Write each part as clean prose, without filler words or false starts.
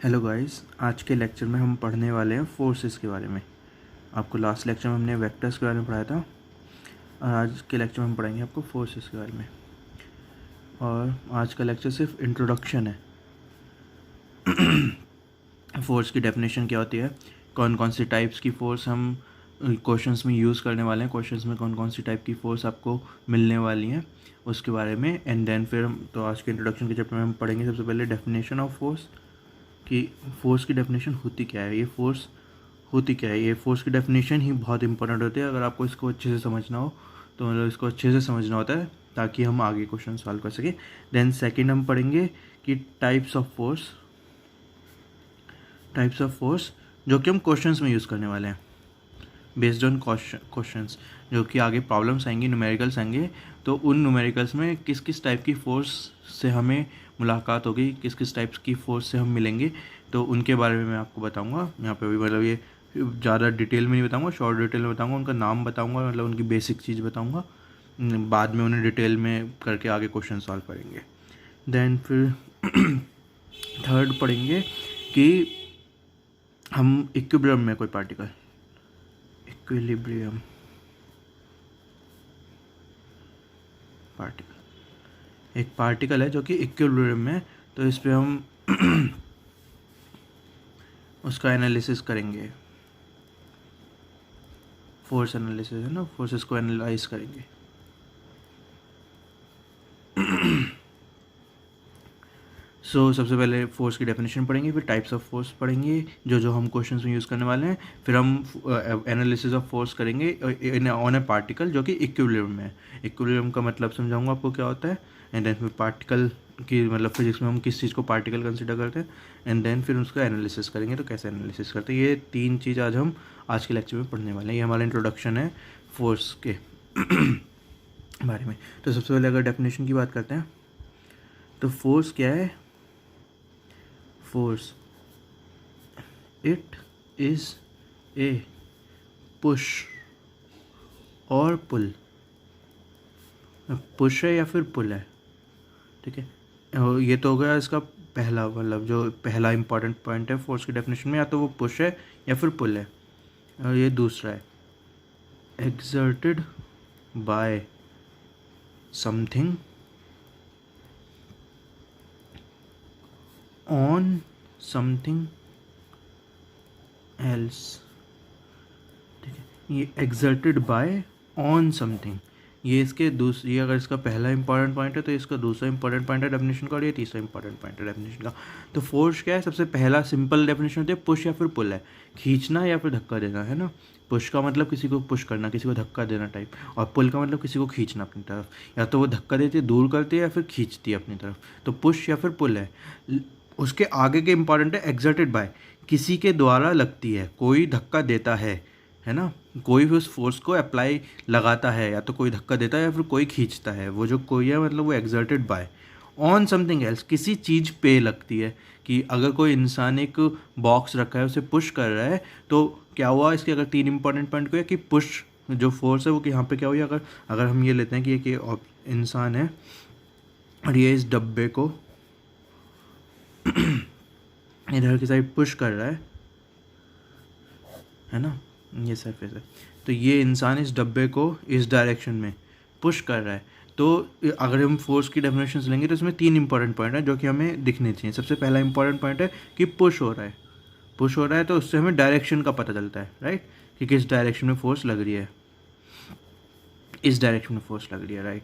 Hello guys, आज के lecture में हम पढ़ने वाले हैं फोर्सेस के बारे में। आपको लास्ट लेक्चर में हमने वेक्टर्स के बारे में पढ़ाया था और आज के लेक्चर में हम पढ़ेंगे आपको फोर्सेस के बारे में। और आज का लेक्चर सिर्फ इंट्रोडक्शन है। फोर्स की डेफिनेशन क्या होती है, कौन कौन सी टाइप्स की फ़ोर्स हम क्वेश्चंस में यूज़ करने वाले हैं, क्वेश्चंस में कौन कौन सी टाइप की फ़ोर्स आपको मिलने वाली हैं उसके बारे में। एंड देन फिर हम तो आज के इंट्रोडक्शन के चैप्टर में हम पढ़ेंगे सबसे पहले डेफिनेशन ऑफ फोर्स, कि फ़ोर्स की डेफिनेशन होती क्या है, ये फ़ोर्स होती क्या है। ये फ़ोर्स की डेफिनेशन ही बहुत इंपॉर्टेंट होती है। अगर आपको इसको अच्छे से समझना हो तो मतलब इसको अच्छे से समझना होता है ताकि हम आगे क्वेश्चन सॉल्व कर सकें। देन सेकंड हम पढ़ेंगे कि टाइप्स ऑफ फोर्स जो कि हम क्वेश्चंस में यूज़ करने वाले हैं बेस्ड ऑन क्वेश्चंस, जो कि आगे प्रॉब्लम्स आएंगी, न्यूमेरिकल्स आएंगे, तो उन न्यूमेरिकल्स में किस किस टाइप की फ़ोर्स से हमें मुलाकात होगी, किस किस टाइप्स की फ़ोर्स से हम मिलेंगे, तो उनके बारे में मैं आपको बताऊंगा। यहाँ पे भी मतलब ये ज़्यादा डिटेल में नहीं बताऊंगा, शॉर्ट डिटेल में बताऊंगा, उनका नाम बताऊंगा, मतलब उनकी बेसिक चीज़ बताऊंगा। बाद में उन्हें डिटेल में करके आगे क्वेश्चन सॉल्व करेंगे। देन फिर थर्ड पढ़ेंगे कि हम इक्विलिब्रियम में कोई पार्टिकल, इक्विलिब्रियम पार्टिकल, एक पार्टिकल है जो कि इक्विलिब्रियम में, तो इस पे हम उसका एनालिसिस करेंगे। फोर्स एनालिसिस है ना, फोर्सेस को एनालाइज करेंगे। सबसे पहले फोर्स की डेफिनेशन पढ़ेंगे, फिर टाइप्स ऑफ फोर्स पढ़ेंगे जो जो हम क्वेश्चंस में यूज़ करने वाले हैं, फिर हम एनालिसिस ऑफ फोर्स करेंगे ऑन ए पार्टिकल जो कि इक्विलिब्रियम में है। इक्विलिब्रियम का मतलब समझाऊंगा आपको क्या होता है। एंड देन फिर पार्टिकल की मतलब फिजिक्स में हम किस चीज़ को पार्टिकल कंसिडर करते हैं, एंड देन फिर उसका एनालिसिस करेंगे, तो कैसे एनालिसिस करते हैं। ये तीन चीज़ आज के लेक्चर में पढ़ने वाले हैं। ये हमारा इंट्रोडक्शन है फोर्स के बारे में। तो सबसे पहले अगर डेफिनेशन की बात करते हैं तो फोर्स क्या है। Force, it is a push और पुल। पुश है या फिर पुल है, ठीक है। और ये तो हो गया इसका पहला, मतलब जो पहला इंपॉर्टेंट पॉइंट है फोर्स की डेफिनेशन में, या तो वो पुश है या फिर पुल है। और ये दूसरा है, exerted by something on something else, ठीक है। ये एक्सर्टेड बाय ऑन समथिंग, ये इसके दूसरी, अगर इसका पहला इंपॉर्टेंट पॉइंट है तो इसका दूसरा इंपॉर्टेंट पॉइंट है डेफिनेशन का, और ये तीसरा इंपॉर्टेंट पॉइंट है डेफिनेशन का। तो फोर्स क्या है, सबसे पहला सिंपल डेफिनेशन होती है पुश या फिर पुल है, खींचना या फिर धक्का देना, है ना। पुश का मतलब किसी को पुश करना, किसी को धक्का देना टाइप, और पुल का मतलब किसी को खींचना अपनी तरफ, या तो वो धक्का देती है, दूर करती है, या फिर खींचती है अपनी तरफ। तो पुश या फिर पुल है। उसके आगे के इंपॉर्टेंट है एक्सर्टेड बाय, किसी के द्वारा लगती है, कोई धक्का देता है ना। कोई भी उस फोर्स को अप्लाई लगाता है, या तो कोई धक्का देता है या फिर कोई खींचता है। वो जो कोई है मतलब वो exerted by on something else, किसी चीज़ पे लगती है। कि अगर कोई इंसान एक बॉक्स रखा है, उसे पुश कर रहा है, तो क्या हुआ, इसके अगर तीन इंपॉर्टेंट पॉइंट को है कि पुश जो फोर्स है वो कि यहाँ पे क्या हुई। अगर अगर हम ये लेते हैं कि एक इंसान है और ये इस डब्बे को इधर की साइड पुश कर रहा है ना, ये सरफेस है, तो ये इंसान इस डब्बे को इस डायरेक्शन में पुश कर रहा है। तो अगर हम फोर्स की डेफिनेशन लेंगे तो इसमें तीन इंपॉर्टेंट पॉइंट है जो कि हमें दिखने चाहिए। सबसे पहला इंपॉर्टेंट पॉइंट है कि पुश हो रहा है, पुश हो रहा है, तो उससे हमें डायरेक्शन का पता चलता है, राइट, कि किस डायरेक्शन में फोर्स लग रही है, इस डायरेक्शन में फोर्स लग रही है, right,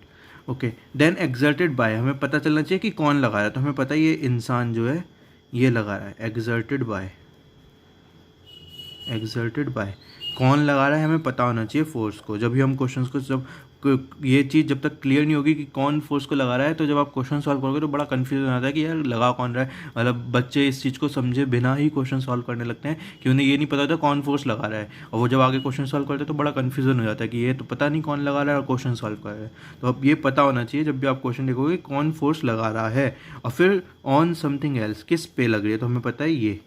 okay. Then exerted by, हमें पता चलना चाहिए कि कौन लगा रहा है, तो हमें पता है ये इंसान जो है ये लगा रहा है। एक्सर्टेड बाय, एक्सर्टेड बाय, कौन लगा रहा है हमें पता होना चाहिए फोर्स को। जब भी हम क्वेश्चंस को, जब ये चीज़ जब तक क्लियर नहीं होगी कि कौन फोर्स को लगा रहा है, तो जब आप क्वेश्चन सॉल्व करोगे तो बड़ा कन्फ्यूजन आता है कि यार लगा कौन रहा है। मतलब बच्चे इस चीज़ को समझे बिना ही क्वेश्चन सॉल्व करने लगते हैं कि उन्हें ये नहीं पता होता कौन फोर्स लगा रहा है, और वो जब आगे क्वेश्चन सॉल्व करते हैं तो बड़ा कन्फ्यूजन हो जाता है कि ये तो पता नहीं कौन लगा रहा है और क्वेश्चन सॉल्व कर रहा है। तो अब ये पता होना चाहिए जब भी आप क्वेश्चन देखोगे कौन फोर्स लगा रहा है। और फिर ऑन समथिंग एल्स, किस पे लग रही है, तो हमें पता है ये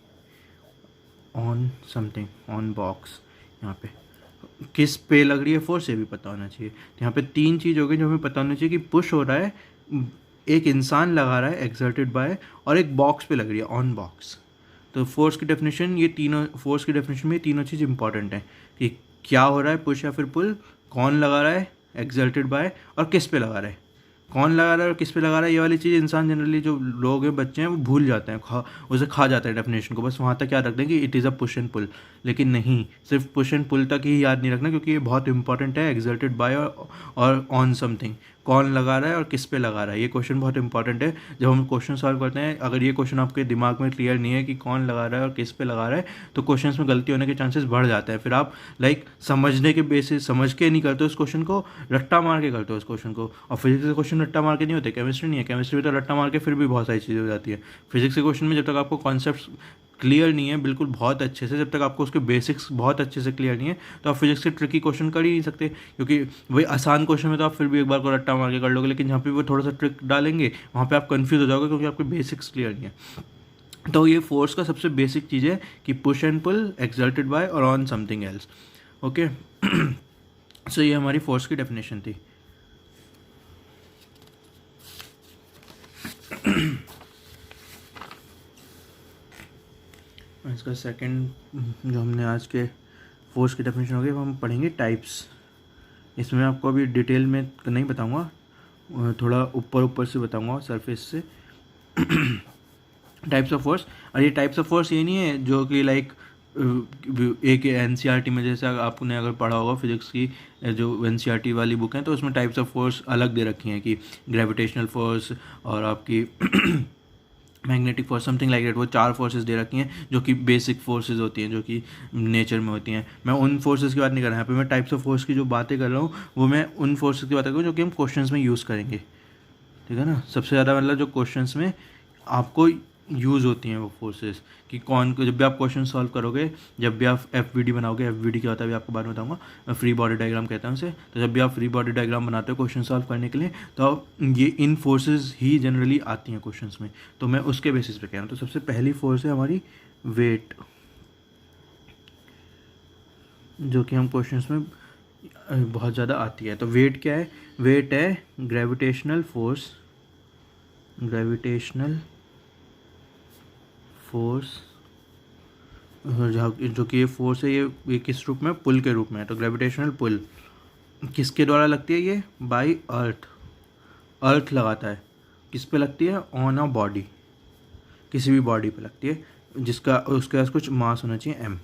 ऑन समथिंग, ऑन बॉक्स, यहाँ पे किस पे लग रही है फोर्स, ये भी पता होना चाहिए। तो यहाँ पे तीन चीज़ हो गई जो हमें पता होना चाहिए, कि पुश हो रहा है, एक इंसान लगा रहा है एक्सर्टेड बाय, और एक बॉक्स पे लग रही है ऑन बॉक्स। तो फोर्स की डेफिनेशन ये तीनों, फोर्स की डेफिनेशन में ये तीनों चीज़ इंपॉर्टेंट है कि क्या हो रहा है, पुश या फिर पुल, कौन लगा रहा है एक्सर्टेड बाय, और किस पे लगा रहा है। कौन लगा रहा है और किस पे लगा रहा है, ये वाली चीज़ इंसान जनरली, जो लोग हैं, बच्चे हैं, वो भूल जाते हैं, उसे खा जाते हैं डेफिनेशन को, बस वहाँ तक याद रखते हैं कि it is a push and pull. लेकिन नहीं, सिर्फ पुश एंड पुल तक ही याद नहीं रखना, क्योंकि ये बहुत इंपॉर्टेंट है, एक्सर्टेड बाय और ऑन समथिंग, कौन लगा रहा है और किस पे लगा रहा है। ये क्वेश्चन बहुत इंपॉर्टेंट है। जब हम क्वेश्चन सॉल्व करते हैं, अगर ये क्वेश्चन आपके दिमाग में क्लियर नहीं है कि कौन लगा रहा है और किस पे लगा रहा है, तो क्वेश्चंस में गलती होने के चांसेस बढ़ जाते हैं। फिर आप समझने के बेसिस, समझ के नहीं करते उस क्वेश्चन को, रट्टा मार के करते हो उस क्वेश्चन को। और फिजिक्स के क्वेश्चन रट्टा मार के नहीं होते, केमिस्ट्री नहीं है, केमिस्ट्री में तो रट्टा मार के फिर भी बहुत सारी चीज़ें हो जाती है। फिजिक्स के क्वेश्चन में जब तक आपको कॉन्सेप्ट क्लियर नहीं है बिल्कुल बहुत अच्छे से, जब तक आपको उसके बेसिक्स बहुत अच्छे से क्लियर नहीं है, तो आप फिजिक्स के ट्रिकी क्वेश्चन कर ही नहीं सकते। क्योंकि वही आसान क्वेश्चन में तो आप फिर भी एक बार को रट्टा मार के कर लोगे, लेकिन जहाँ पे वो थोड़ा सा ट्रिक डालेंगे वहाँ पे आप कंफ्यूज हो जाओगे, क्योंकि आपके बेसिक्स क्लियर नहीं है। तो ये फोर्स का सबसे बेसिक चीज़ है कि push and pull, exerted by और on something else. Okay, so ये हमारी फोर्स की डेफिनेशन थी। इसका सेकंड जो हमने आज के फोर्स की डेफिनेशन हो गई, वो हम पढ़ेंगे टाइप्स। इसमें आपको अभी डिटेल में नहीं बताऊंगा, थोड़ा ऊपर ऊपर से बताऊंगा, सरफेस से। Types of force. और ये टाइप्स ऑफ फोर्स ये नहीं है जो कि एक एनसीईआरटी में, जैसे आपने अगर पढ़ा होगा फिजिक्स की जो एनसीईआरटी वाली बुक है, तो उसमें टाइप्स ऑफ फोर्स अलग दे रखी हैं कि ग्रेविटेशनल फोर्स और आपकी magnetic force, something like that. वो 4 फोर्सेस दे रखी हैं जो कि बेसिक फोर्सेस होती हैं, जो कि नेचर में होती हैं। मैं उन फोर्सेस की बात नहीं कर रहा, यहाँ पे मैं टाइप्स ऑफ फोर्स की जो बातें कर रहा हूँ वो मैं उन फोर्सेस की बात कर रहा हूँ जो कि हम क्वेश्चंस में यूज़ करेंगे, ठीक है ना। सबसे ज़्यादा मतलब जो क्वेश्चंस में आपको यूज़ होती हैं वो फोर्सेस, कि कौन को, जब भी आप क्वेश्चन सॉल्व करोगे, जब भी आप एफवीडी बनाओगे, एफवीडी क्या होता है अभी आपको बाद में बताऊंगा, मैं फ्री बॉडी डायग्राम कहता हूँ उसे। तो जब भी आप फ्री बॉडी डायग्राम बनाते हो क्वेश्चन सॉल्व करने के लिए, तो ये इन फोर्सेस ही जनरली आती हैं क्वेश्चंस में, तो मैं उसके बेसिस पे कह रहा हूँ। तो सबसे पहली फोर्स है हमारी वेट, जो कि हम क्वेश्चंस में बहुत ज़्यादा आती है। तो वेट क्या है? वेट है ग्रेविटेशनल फोर्स, ग्रेविटेशनल फोर्स, जो कि ये फोर्स है, ये किस रूप में? पुल के रूप में है। तो ग्रेविटेशनल पुल किसके द्वारा लगती है? ये बाय अर्थ, अर्थ लगाता है। किस पे लगती है? ऑन अ बॉडी, किसी भी बॉडी पे लगती है जिसका, उसके पास कुछ मास होना चाहिए m।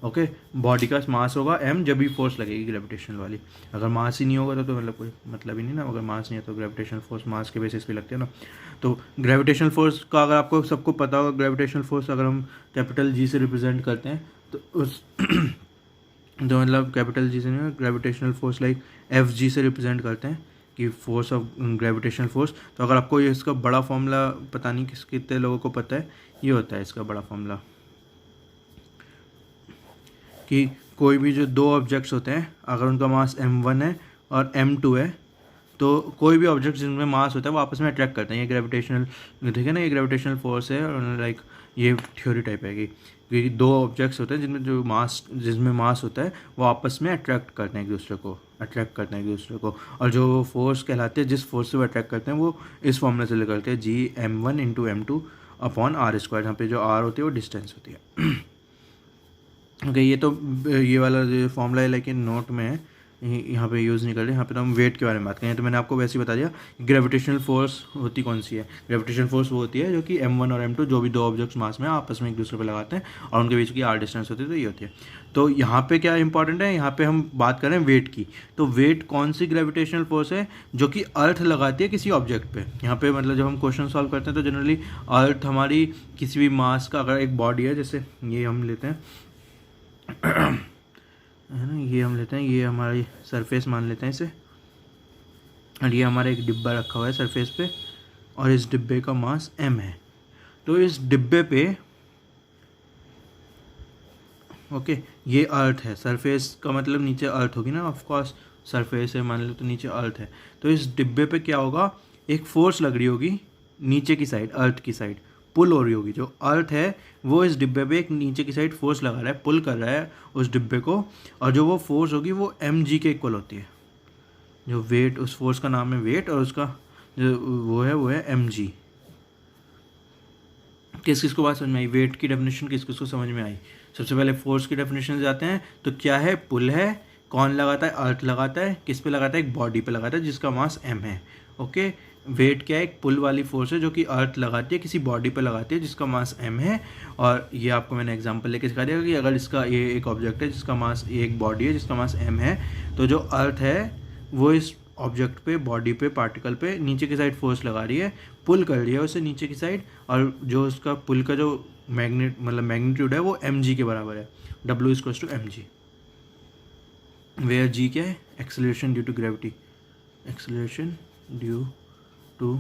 ओके, बॉडी का मास होगा m, जब भी फोर्स लगेगी ग्रेविटेशनल वाली। अगर मास ही नहीं होगा तो मतलब कोई मतलब ही नहीं ना। अगर मास नहीं है तो ग्रेविटेशनल फोर्स मास के बेसिस पे लगती है ना। तो ग्रेविटेशनल फोर्स का अगर आपको सबको पता होगा, ग्रेविटेशनल फोर्स अगर हम कैपिटल जी से रिप्रेजेंट करते हैं तो उस तो मतलब कैपिटल जी से नहीं, gravitational force like F G से रिप्रेजेंट करते हैं कि फोर्स ऑफ ग्रेविटेशनल फोर्स। तो अगर आपको ये इसका बड़ा फॉर्मूला पता नहीं कितने लोगों को पता है, ये होता है इसका बड़ा फॉर्मूला, कि कोई भी जो 2 ऑब्जेक्ट्स होते हैं, अगर उनका मास m1 है और m2 है, तो कोई भी ऑब्जेक्ट जिनमें मास होता है वो आपस में अट्रैक्ट करते हैं। ये ग्रेविटेशनल, ठीक है ना, ये ग्रेविटेशनल फोर्स है। और लाइक ये थ्योरी टाइप है कि 2 ऑब्जेक्ट्स होते हैं जिसमें मास होता है, वो आपस में अट्रैक्ट करते हैं एक दूसरे को, और जो फोर्स कहलाते हैं, जिस फोर्स से वो अट्रैक्ट करते हैं, वो इस फॉर्मूले से निकलते हैं, Gm1 into M2 upon r²। यहाँ पे जो r होती है वो डिस्टेंस होती है। ओके, ये वाला जो फॉर्मूला है लेकिन नोट में है, यहाँ पे यूज़ नहीं कर रहे। यहाँ पे तो हम वेट के बारे में बात करें। तो मैंने आपको वैसे ही बता दिया ग्रेविटेशनल फोर्स होती कौन सी है। ग्रेविटेशनल फोर्स वो होती है जो कि m1 और m2, जो भी 2 ऑब्जेक्ट्स मास में आपस में एक दूसरे पे लगाते हैं और उनके बीच की r डिस्टेंस होती है, तो ये होती है। तो यहाँ पे क्या इंपॉर्टेंट है, यहाँ पे हम बात करें वेट की। तो वेट कौन सी ग्रेविटेशनल फोर्स है? जो कि अर्थ लगाती है किसी ऑब्जेक्ट पे। यहाँ पे मतलब जब हम क्वेश्चन सॉल्व करते हैं तो जनरली अर्थ हमारी किसी भी मास का, अगर एक बॉडी है, जैसे ये हम लेते हैं है ना, ये हम लेते हैं, ये हमारी सरफेस मान लेते हैं इसे, और ये हमारा एक डिब्बा रखा हुआ है सरफेस पे, और इस डिब्बे का मास m है। तो इस डिब्बे पे, ओके, ये अर्थ है। सरफेस का मतलब नीचे अर्थ होगी ना, ऑफ कोर्स सरफेस है मान लो तो नीचे अर्थ है। तो इस डिब्बे पे क्या होगा? एक फोर्स लग रही होगी नीचे की साइड, अर्थ की साइड पुल हो रही होगी। जो अर्थ है वो इस डिब्बे पे एक नीचे की साइड फोर्स लगा रहा है, पुल कर रहा है उस डिब्बे को, और जो वो फोर्स होगी वो mg के इक्वल होती है। जो वेट, उस फोर्स का नाम है वेट, और उसका जो वो है mg। किस किस को बात समझ में आई, वेट की डेफिनेशन किस किस को समझ में आई। सबसे पहले फोर्स की डेफिनेशन जाते हैं। तो क्या है, पुल है, कौन लगाता है, अर्थ लगाता है, किस पे लगाता है, एक बॉडी पे लगाता है जिसका मास m है। ओके, वेट क्या है, एक पुल वाली फोर्स है जो कि अर्थ लगाती है, किसी बॉडी पे लगाती है जिसका मास m है। और ये आपको मैंने एग्जांपल लेके सिखा दिया कि अगर इसका ये एक ऑब्जेक्ट है जिसका मास, ये एक बॉडी है जिसका मास m है, तो जो अर्थ है वो इस ऑब्जेक्ट पे, बॉडी पे, पार्टिकल पे नीचे की साइड फोर्स लगा रही है, पुल कर रही है उसे नीचे की साइड, और जो उसका पुल का जो मैग्नीट्यूड है वो mg के बराबर है, W = mg, वेयर g क्या है, acceleration due to gravity, acceleration due to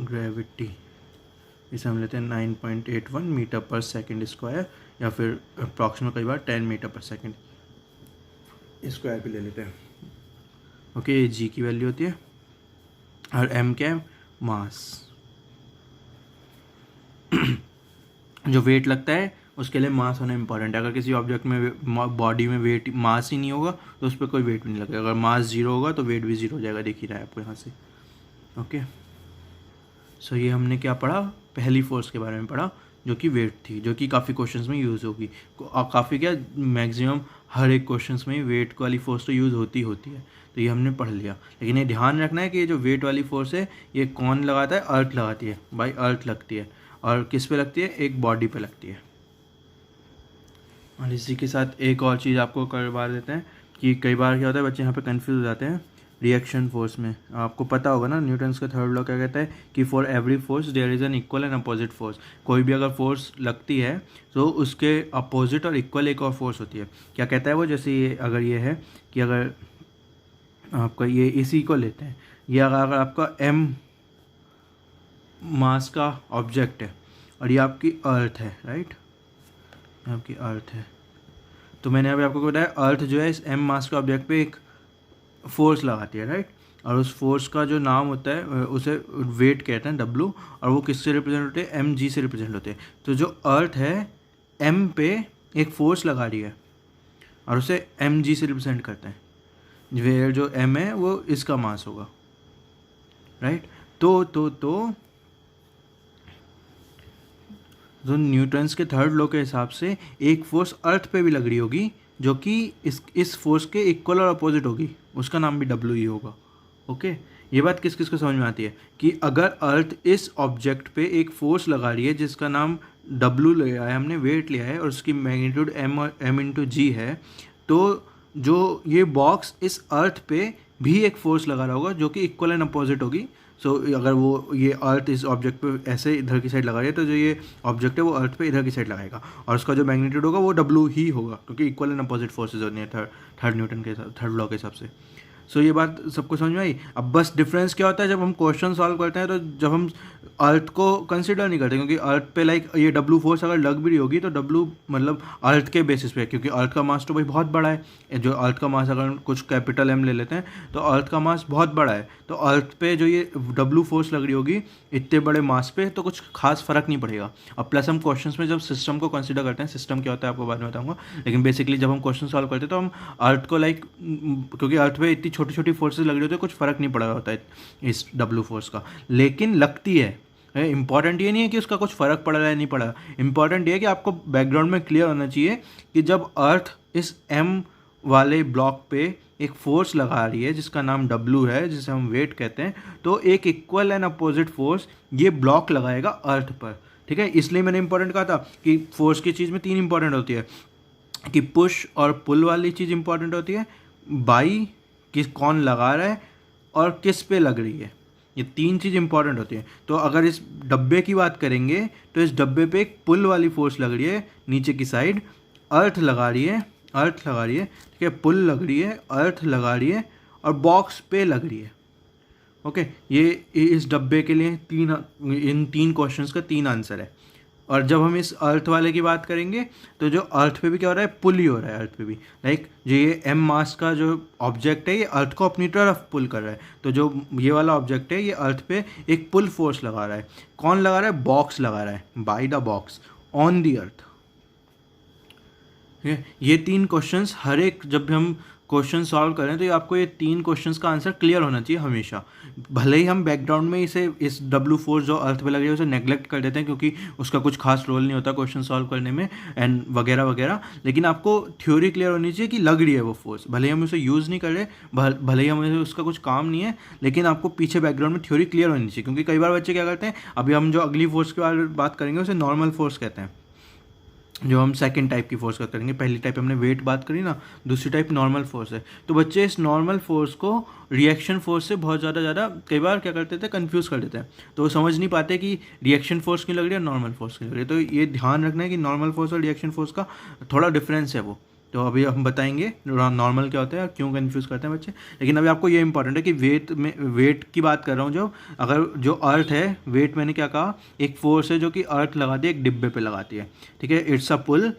gravity, इसे हम लेते हैं 9.81 मीटर पर सेकेंड स्क्वायर, या फिर अप्रॉक्सीमेट कई बार 10 मीटर पर सेकेंड स्क्वायर पे ले लेते हैं। ओके, ये जी की वैल्यू होती है, और एम क्या है, मास। जो वेट लगता है उसके लिए मास होना इंपॉर्टेंट है। अगर किसी ऑब्जेक्ट में, बॉडी में वेट, मास ही नहीं होगा तो उस पर कोई वेट भी नहीं लगेगा। अगर मास 0 होगा तो वेट भी 0 हो जाएगा, देख ही रहा है आपको यहाँ से। ओके, सो ये हमने क्या पढ़ा, पहली फोर्स के बारे में पढ़ा जो कि वेट थी, जो कि काफ़ी क्वेश्चंस में यूज़ होगी, काफ़ी क्या, मैक्सिमम हर एक क्वेश्चंस में वेट वाली फोर्स तो यूज़ होती है। तो ये हमने पढ़ लिया, लेकिन ये ध्यान रखना है कि ये जो वेट वाली फोर्स है ये कौन लगाता है, अर्थ लगाती है भाई, अर्थ लगती है। और किस पे लगती है, एक बॉडी पे लगती है। और इसी के साथ एक और चीज़ आपको करवा देते हैं कि कई बार क्या होता है, बच्चे यहाँ पे कंफ्यूज हो जाते हैं रिएक्शन फोर्स में। आपको पता होगा ना, न्यूटन्स का थर्ड लॉ क्या कहता है कि for every force there is an equal and opposite force. कोई भी अगर फोर्स लगती है तो उसके अपोजिट और इक्वल एक और फोर्स होती है। क्या कहता है वो, जैसे ये अगर ये है कि अगर आपका ये इसी को लेते हैं, ये अगर आपका m मास का ऑब्जेक्ट है और ये आपकी अर्थ है, राइट, आपकी अर्थ है, तो मैंने अभी आपको बताया अर्थ जो है इस m मास के ऑब्जेक्ट पे एक फोर्स लगाती है, राइट, और उस फोर्स का जो नाम होता है उसे वेट कहते हैं, W, और वो किससे रिप्रेजेंट होते हैं, mg से रिप्रेजेंट होते हैं। तो जो अर्थ है m पे एक फोर्स लगा रही है और उसे mg से रिप्रेजेंट करते हैं, वेयर जो m है वो इसका मास होगा, राइट। तो न्यूटन्स के थर्ड लॉ के हिसाब से एक फोर्स अर्थ पे भी लग रही होगी जो कि इस फोर्स के इक्वल और अपोजिट होगी, उसका नाम भी W ही होगा। ओके, ये बात किस किस को समझ में आती है कि अगर अर्थ इस ऑब्जेक्ट पे एक फोर्स लगा रही है जिसका नाम W लिया है हमने, वेट लिया है, और उसकी मैग्नीट्यूड m/g है, तो जो ये बॉक्स इस अर्थ पे भी एक फोर्स लगा रहा होगा जो कि इक्वल एंड अपोजिट होगी। सो अगर वो ये अर्थ इस ऑब्जेक्ट पे ऐसे इधर की साइड लगा रही है तो जो ये ऑब्जेक्ट है वो अर्थ पे इधर की साइड लगाएगा, और उसका जो मैग्नीट्यूड होगा वो W ही होगा, क्योंकि इक्वल एंड अपोजिट फोर्सेज होती हैं थर्ड न्यूटन के थर्ड लॉ के हिसाब से। सो ये बात सबको समझ में आई। अब बस डिफरेंस क्या होता है, जब हम क्वेश्चन सॉल्व करते हैं तो जब हम अर्थ को कंसिडर नहीं करते, क्योंकि अर्थ पे लाइक ये W फोर्स अगर लग भी रही होगी तो W मतलब अर्थ के बेसिस पे, क्योंकि अर्थ का मास तो भाई बहुत बड़ा है। जो अर्थ का मास अगर कुछ कैपिटल M ले लेते हैं तो अर्थ का मास बहुत बड़ा है, तो अर्थ पे जो ये W फोर्स लग रही होगी इतने बड़े मास पे तो कुछ खास फर्क नहीं पड़ेगा। अब प्लस हम क्वेश्चंस में जब सिस्टम को कंसिडर करते हैं, सिस्टम क्या होता है आपको बाद में बताऊंगा, लेकिन बेसिकली जब हम क्वेश्चन सॉल्व करते हैं तो हम अर्थ को लाइक, क्योंकि अर्थ पे इतनी छोटी छोटी फोर्सेज लग रही होती है, कुछ फ़र्क नहीं पड़ रहा होता है इस W फोर्स का, लेकिन लगती है। इंपॉर्टेंट ये नहीं है कि उसका कुछ फ़र्क पड़ रहा है नहीं पड़ रहा, इंपॉर्टेंट ये है कि आपको बैकग्राउंड में क्लियर होना चाहिए कि जब अर्थ इस M वाले ब्लॉक पे एक फोर्स लगा रही है जिसका नाम W है, जिसे हम वेट कहते हैं, तो एक इक्वल एंड अपोजिट फोर्स ये ब्लॉक लगाएगा अर्थ पर, ठीक है। इसलिए मैंने इंपॉर्टेंट कहा था कि फोर्स की चीज़ में 3 इंपॉर्टेंट होती है, कि पुश और पुल वाली चीज़ इंपॉर्टेंट होती है, बाई किस कौन लगा रहा है, और किस पे लग रही है, ये 3 चीज़ इंपॉर्टेंट होती है। तो अगर इस डब्बे की बात करेंगे तो इस डब्बे पे एक पुल वाली फोर्स लग रही है नीचे की साइड, अर्थ लगा रही है, ठीक है, पुल लग रही है, अर्थ लगा रही है, और बॉक्स पे लग रही है। ओके, ये इस डब्बे के लिए इन 3 क्वेश्चंस का 3 आंसर है। और जब हम इस अर्थ वाले की बात करेंगे तो जो अर्थ पे भी क्या हो रहा है, पुल ही हो रहा है अर्थ पे भी, लाइक जो ये M मास का जो ऑब्जेक्ट है ये अर्थ को अपनी तरफ पुल कर रहा है, तो जो ये वाला ऑब्जेक्ट है ये अर्थ पे एक पुल फोर्स लगा रहा है। कौन लगा रहा है, बॉक्स लगा रहा है, by the box on the earth. ठीक है, ये 3 क्वेश्चंस हर एक, जब हम क्वेश्चन सॉल्व करें तो ये आपको ये 3 क्वेश्चंस का आंसर क्लियर होना चाहिए हमेशा। भले ही हम बैकग्राउंड में इसे इस W फोर्स जो अर्थ पे लग रही है उसे नेग्लेक्ट कर देते हैं क्योंकि उसका कुछ खास रोल नहीं होता क्वेश्चन सॉल्व करने में एंड वगैरह वगैरह, लेकिन आपको थ्योरी क्लियर होनी चाहिए कि लग रही है वो फोर्स, भले ही हम उसे यूज़ नहीं कर रहे, भले ही हमें उसका कुछ काम नहीं है, लेकिन आपको पीछे बैकग्राउंड में थ्योरी क्लियर होनी चाहिए। क्योंकि कई बार बच्चे क्या करते हैं, अभी हम जो अगली फोर्स के बारे में बात करेंगे उसे नॉर्मल फोर्स कहते हैं, जो हम सेकंड टाइप की फोर्स का करेंगे। पहली टाइप हमने वेट बात करी ना, दूसरी टाइप नॉर्मल फोर्स है। तो बच्चे इस नॉर्मल फोर्स को रिएक्शन फोर्स से बहुत ज़्यादा कई बार क्या करते थे, कंफ्यूज कर देते हैं। तो वो समझ नहीं पाते कि रिएक्शन फोर्स क्यों लग रही है, नॉर्मल फोर्स क्यों लग रही है। तो ये ध्यान रखना है कि नॉर्मल फोर्स और रिएक्शन फोर्स का थोड़ा डिफरेंस है वो। तो अभी हम बताएंगे नॉर्मल क्या होता है और क्यों कंफ्यूज करते हैं बच्चे। लेकिन अभी आपको ये इंपॉर्टेंट है कि वेट की बात कर रहा हूँ, जो अगर जो अर्थ है, वेट मैंने क्या कहा, एक फोर्स है जो कि अर्थ लगाती है एक डिब्बे पे लगाती है, ठीक है। It's a pull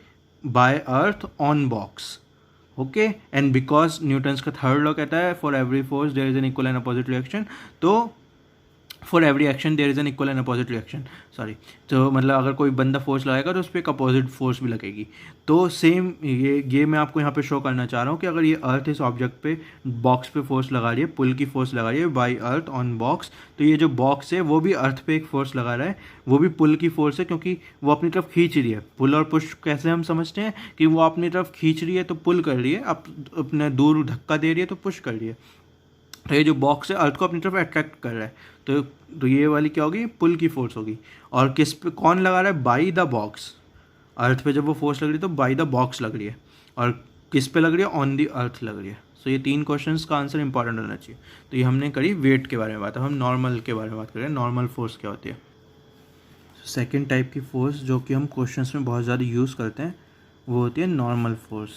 by earth on box, okay. And because Newton's का थर्ड लॉ कहता है for every force there is an equal and opposite reaction, तो for every action there is an equal and opposite reaction, sorry. तो मतलब अगर कोई बंदा force लगाएगा तो उस पर एक अपोजिट फोर्स भी लगेगी। तो सेम ये मैं आपको यहाँ पे शो करना चाह रहा हूँ कि अगर ये अर्थ इस ऑब्जेक्ट पे बॉक्स पे फोर्स लगा रही है, पुल की फोर्स लगा रही है बाई अर्थ ऑन बॉक्स, तो ये जो बॉक्स है वो भी अर्थ पे एक फोर्स लगा रहा है, वो भी पुल की फोर्स है क्योंकि वो अपनी तरफ खींच रही है। पुल और पुश कैसे हम समझते हैं कि वो अपनी तरफ खींच रही है तो पुल कर रही है, अपने दूर धक्का दे रही है तो पुश कर रही है। तो ये जो बॉक्स है अर्थ को अपनी तरफ अट्रैक्ट कर रहा है, तो ये वाली क्या होगी, पुल की फोर्स होगी। और किस पे कौन लगा रहा है, बाई द बॉक्स। अर्थ पे जब वो फोर्स लग रही है तो बाई द बॉक्स लग रही है, और किस पे लग रही है, ऑन दी अर्थ लग रही है। सो ये 3 क्वेश्चंस का आंसर इंपॉर्टेंट होना चाहिए। तो ये हमने करी वेट के बारे में बात, अब हम नॉर्मल के बारे में बात करें। नॉर्मल फोर्स क्या होती है। सेकेंड टाइप की फोर्स जो कि हम क्वेश्चंस में बहुत ज़्यादा यूज़ करते हैं वो होती है नॉर्मल फोर्स।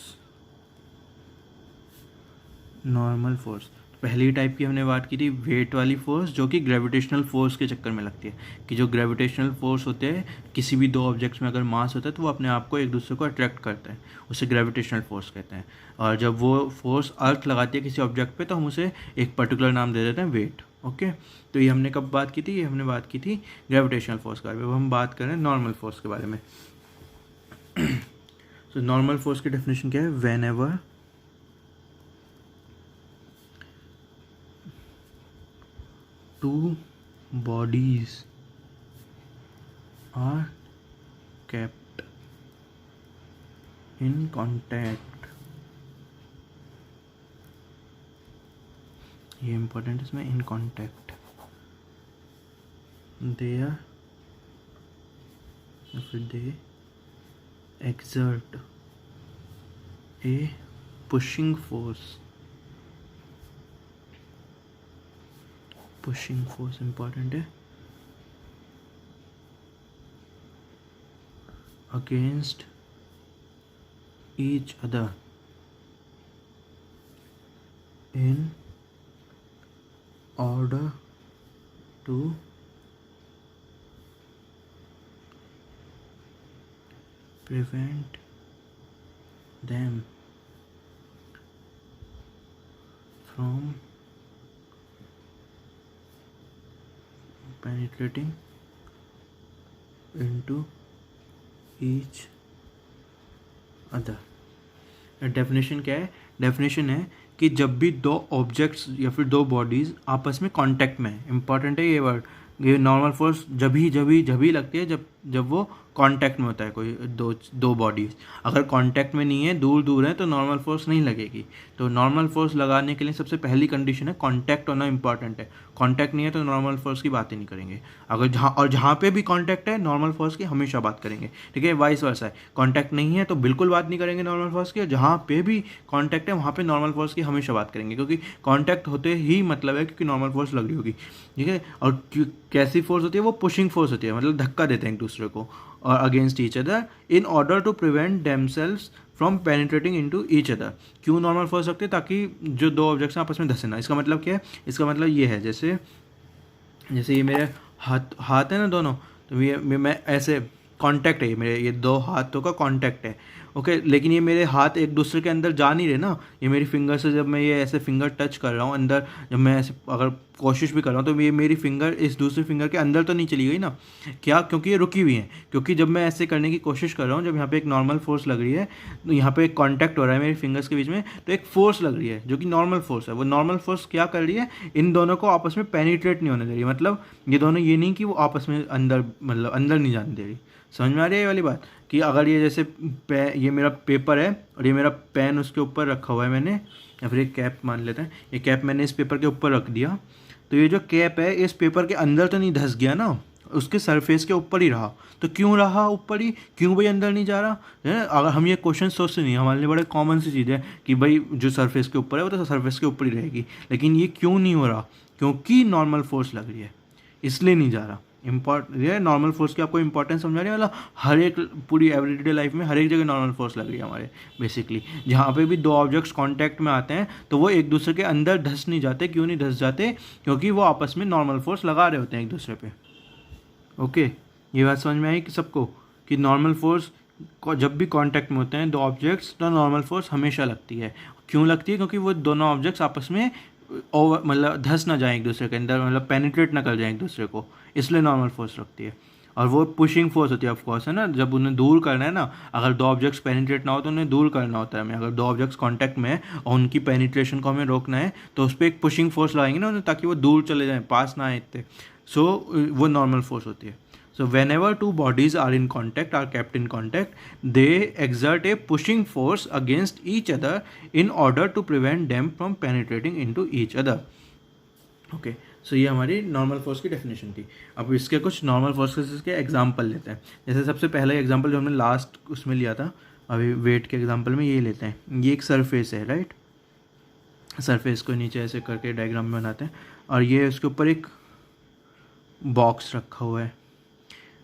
नॉर्मल फोर्स पहली टाइप की हमने बात की थी वेट वाली फोर्स, जो कि ग्रेविटेशनल फोर्स के चक्कर में लगती है। कि जो ग्रेविटेशनल फोर्स होते हैं, किसी भी 2 ऑब्जेक्ट्स में अगर मास होता है तो वो अपने आप को एक दूसरे को अट्रैक्ट करते हैं, उसे ग्रेविटेशनल फोर्स कहते हैं। और जब वो फोर्स अर्थ लगाती है किसी ऑब्जेक्ट पे तो हम उसे एक पर्टिकुलर नाम दे देते हैं वेट, ओके। तो ये हमने कब बात की थी, ये हमने बात की थी ग्रेविटेशनल फोर्स के बारे में। अब हम बात करें नॉर्मल फोर्स के बारे में। तो नॉर्मल फोर्स की डेफिनेशन क्या है, whenever two bodies are kept in contact, ये इम्पोर्टेंट इसमें, in contact, they exert a pushing force important है, against each other in order to prevent them from penetrating into each other। Definition क्या है, definition है कि जब भी 2 objects या फिर 2 बॉडीज़ आपस में कांटेक्ट में है, इंपॉर्टेंट है ये वर्ड। ये नॉर्मल फोर्स जब ही लगती है जब वो कांटेक्ट में होता है कोई दो बॉडीज़। अगर कांटेक्ट में नहीं है, दूर है, तो नॉर्मल फोर्स नहीं लगेगी। तो नॉर्मल फोर्स लगाने के लिए सबसे पहली कंडीशन है कांटेक्ट होना इंपॉर्टेंट है। कांटेक्ट नहीं है तो नॉर्मल फोर्स की बात ही नहीं करेंगे। अगर जहाँ पे भी कांटेक्ट है नॉर्मल फोर्स की हमेशा बात करेंगे, ठीक है। वाइस वर्सा है, कांटेक्ट नहीं है तो बिल्कुल बात नहीं करेंगे नॉर्मल फोर्स की, और जहाँ पे भी कांटेक्ट है वहाँ पे नॉर्मल फोर्स की हमेशा बात करेंगे, क्योंकि कांटेक्ट होते ही मतलब है क्योंकि नॉर्मल फोर्स लग रही होगी, ठीक है। और कैसी फोर्स होती है, वो पुशिंग फोर्स होती है, मतलब धक्का देते हैं एक दूसरे को और against each other in order to prevent themselves from penetrating into each other. क्यों नॉर्मल फोर्स रखते हैं, ताकि जो 2 ऑब्जेक्ट्स हैं आपस में धंसे ना। इसका मतलब क्या है, इसका मतलब ये है, जैसे ये मेरे हाथ है ना दोनों, तो ये मैं ऐसे कांटेक्ट है, ये मेरे ये दो हाथों का कांटेक्ट है। ओके, लेकिन ये मेरे हाथ एक दूसरे के अंदर जा नहीं रहे ना, ये मेरी फिंगर से जब मैं ये ऐसे फिंगर टच कर रहा हूँ अंदर, जब मैं ऐसे अगर कोशिश भी कर रहा हूँ तो ये मेरी फिंगर इस दूसरी फिंगर के अंदर तो नहीं चली गई ना, क्या, क्योंकि ये रुकी हुई है। क्योंकि जब मैं ऐसे करने की कोशिश कर रहा हूँ, जब यहाँ पे एक नॉर्मल फोर्स लग रही है, तो यहाँ पे एक कांटेक्ट हो रहा है मेरी फिंगर्स के बीच में, तो एक फोर्स लग रही है जो कि नॉर्मल फोर्स है। वो नॉर्मल फोर्स क्या कर रही है, इन दोनों को आपस में पेनिट्रेट नहीं होने दे रही, मतलब ये दोनों ये नहीं कि वो आपस में अंदर, मतलब अंदर नहीं जाने दे रही। समझ में आ रही है ये वाली बात, कि अगर ये जैसे ये मेरा पेपर है और ये मेरा पेन उसके ऊपर रखा हुआ है मैंने, या फिर एक कैप मान लेते हैं, ये कैप मैंने इस पेपर के ऊपर रख दिया, तो ये जो कैप है इस पेपर के अंदर तो नहीं धंस गया ना, उसके सरफेस के ऊपर ही रहा। तो क्यों रहा ऊपर ही, क्यों भाई अंदर नहीं जा रहा है? अगर हम ये क्वेश्चन सोचते नहीं, हमारे लिए बड़े कॉमन सी चीज़ है कि भाई जो सरफेस के ऊपर है वो तो सरफेस के ऊपर ही रहेगी, लेकिन ये क्यों नहीं हो रहा, क्योंकि नॉर्मल फोर्स लग रही है, इसलिए नहीं जा रहा। ये नॉर्मल फोर्स की आपको इंपॉर्टेंस समझा रही है, मतलब हर एक पूरी एवरीडे लाइफ में हर एक जगह नॉर्मल फोर्स लग रही है हमारे। बेसिकली जहाँ पे भी दो ऑब्जेक्ट्स कांटेक्ट में आते हैं तो वो एक दूसरे के अंदर धंस नहीं जाते। क्यों नहीं धंस जाते? क्योंकि वो आपस में नॉर्मल फोर्स लगा रहे होते हैं एक दूसरे पे। ओके, ये बात समझ में आई कि सबको, कि नॉर्मल फोर्स जब भी कांटेक्ट में होते हैं दो ऑब्जेक्ट्स तो नॉर्मल फोर्स हमेशा लगती है। क्यों लगती है? क्योंकि वो दोनों ऑब्जेक्ट्स आपस में ओवर, मतलब धंस ना जाए एक दूसरे के अंदर, मतलब पेनिट्रेट ना कर जाए एक दूसरे को, इसलिए नॉर्मल फोर्स लगती है। और वो पुशिंग फोर्स होती है ऑफकोर्स, है ना, जब उन्हें दूर करना है ना, अगर दो ऑब्जेक्ट्स पेनिट्रेट ना हो तो उन्हें दूर करना होता है हमें। अगर दो ऑब्जेक्ट्स कांटेक्ट में है और उनकी पेनिट्रेशन को हमें रोकना है तो उस पर एक पुशिंग फोर्स लगाएंगे ना उन्हें, ताकि वो दूर चले जाएं, पास ना आए इतने। सो वो नॉर्मल फोर्स होती है। So whenever two bodies are in contact, are kept in contact, they exert a pushing force against each other in order to prevent them from penetrating into each other. Okay, so ये हमारी normal force की definition थी। अब इसके कुछ normal forces के example लेते हैं। जैसे सबसे पहला एग्जांपल जो हमने लास्ट उसमें लिया था, अभी वेट के एग्जांपल में ये लेते हैं। ये एक सरफेस है, राइट, सरफेस को नीचे ऐसे करके डायग्राम में बनाते हैं, और ये उसके ऊपर एक बॉक्स रखा हुआ है,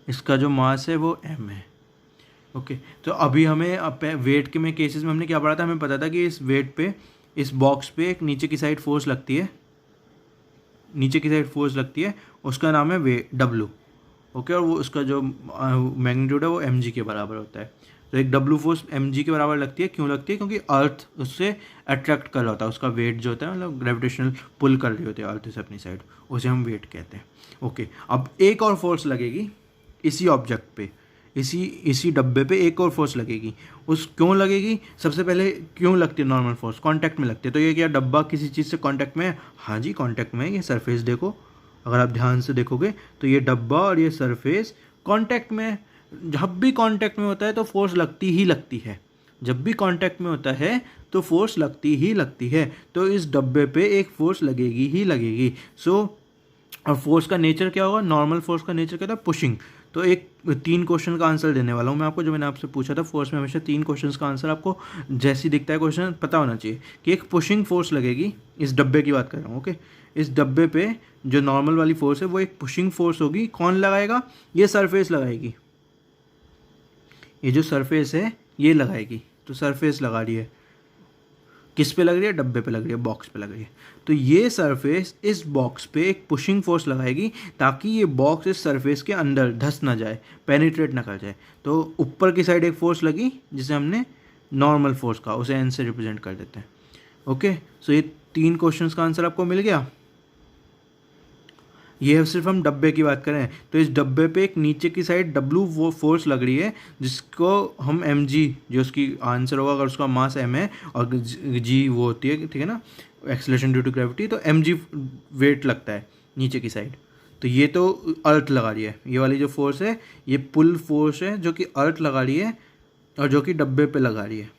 इसका जो मास है वो m है। ओके, तो अभी हमें वेट के में केसेस में हमने क्या पढ़ा था, हमें पता था कि इस वेट पे, इस बॉक्स पे एक नीचे की साइड फोर्स लगती है, नीचे की साइड फोर्स लगती है, उसका नाम है W। ओके, और वो उसका जो मैग्नीट्यूड है वो mg के बराबर होता है। तो एक W फोर्स mg के बराबर लगती है। क्यों लगती है? क्योंकि अर्थ उससे अट्रैक्ट कर रहा होता है, उसका वेट जो होता है, मतलब ग्रेविटेशनल पुल कर रही होती है अर्थ से अपनी साइड, उसे हम वेट कहते हैं। ओके, अब एक और फोर्स लगेगी इसी ऑब्जेक्ट पे, इसी डब्बे पे एक और फोर्स लगेगी। उस क्यों लगेगी? सबसे पहले क्यों लगती है नॉर्मल फोर्स? कांटेक्ट में लगती है। तो ये क्या डब्बा किसी चीज़ से कांटेक्ट में है? हाँ जी, कांटेक्ट में है। ये सरफेस देखो, अगर आप ध्यान से देखोगे तो ये डब्बा और ये सरफेस कांटेक्ट में है। जब भी कांटेक्ट में होता है तो फोर्स लगती ही लगती है। जब भी कांटेक्ट में होता है तो फोर्स लगती ही लगती है। तो इस डब्बे पे एक फोर्स लगेगी ही लगेगी। और फोर्स का नेचर क्या होगा? नॉर्मल फोर्स का नेचर क्या था? पुशिंग। तो एक 3 क्वेश्चन का आंसर देने वाला हूँ मैं आपको, जो मैंने आपसे पूछा था। फोर्स में हमेशा 3 क्वेश्चन का आंसर आपको जैसी दिखता है क्वेश्चन पता होना चाहिए कि एक पुशिंग फोर्स लगेगी। इस डब्बे की बात कर रहा हूँ। ओके, इस डब्बे पे जो नॉर्मल वाली फोर्स है वो एक पुशिंग फोर्स होगी। कौन लगाएगा? ये सरफेस लगाएगी। ये जो सरफेस है ये लगाएगी। तो सरफेस लगा रही है, किस पे लग रही है? डब्बे पे लग रही है, बॉक्स पे लग रही है। तो ये सरफेस इस बॉक्स पे एक पुशिंग फोर्स लगाएगी ताकि ये बॉक्स इस सरफेस के अंदर धंस ना जाए, पेनिट्रेट ना कर जाए। तो ऊपर की साइड एक फोर्स लगी जिसे हमने नॉर्मल फोर्स का, उसे एन से रिप्रेजेंट कर देते हैं। ओके, सो ये 3 क्वेश्चंस का आंसर आपको मिल गया। ये सिर्फ हम डब्बे की बात करें तो इस डब्बे पे एक नीचे की साइड W वो फोर्स लग रही है जिसको हम mg, जो उसकी आंसर होगा अगर उसका मास m है और g वो होती है, ठीक है ना, एक्सेलरेशन ड्यू टू ग्रेविटी, तो mg वेट लगता है नीचे की साइड। तो ये तो अर्थ लगा रही है, ये वाली जो फोर्स है ये पुल फोर्स है जो कि अर्थ लगा रही है और जो कि डब्बे पे लगा रही है।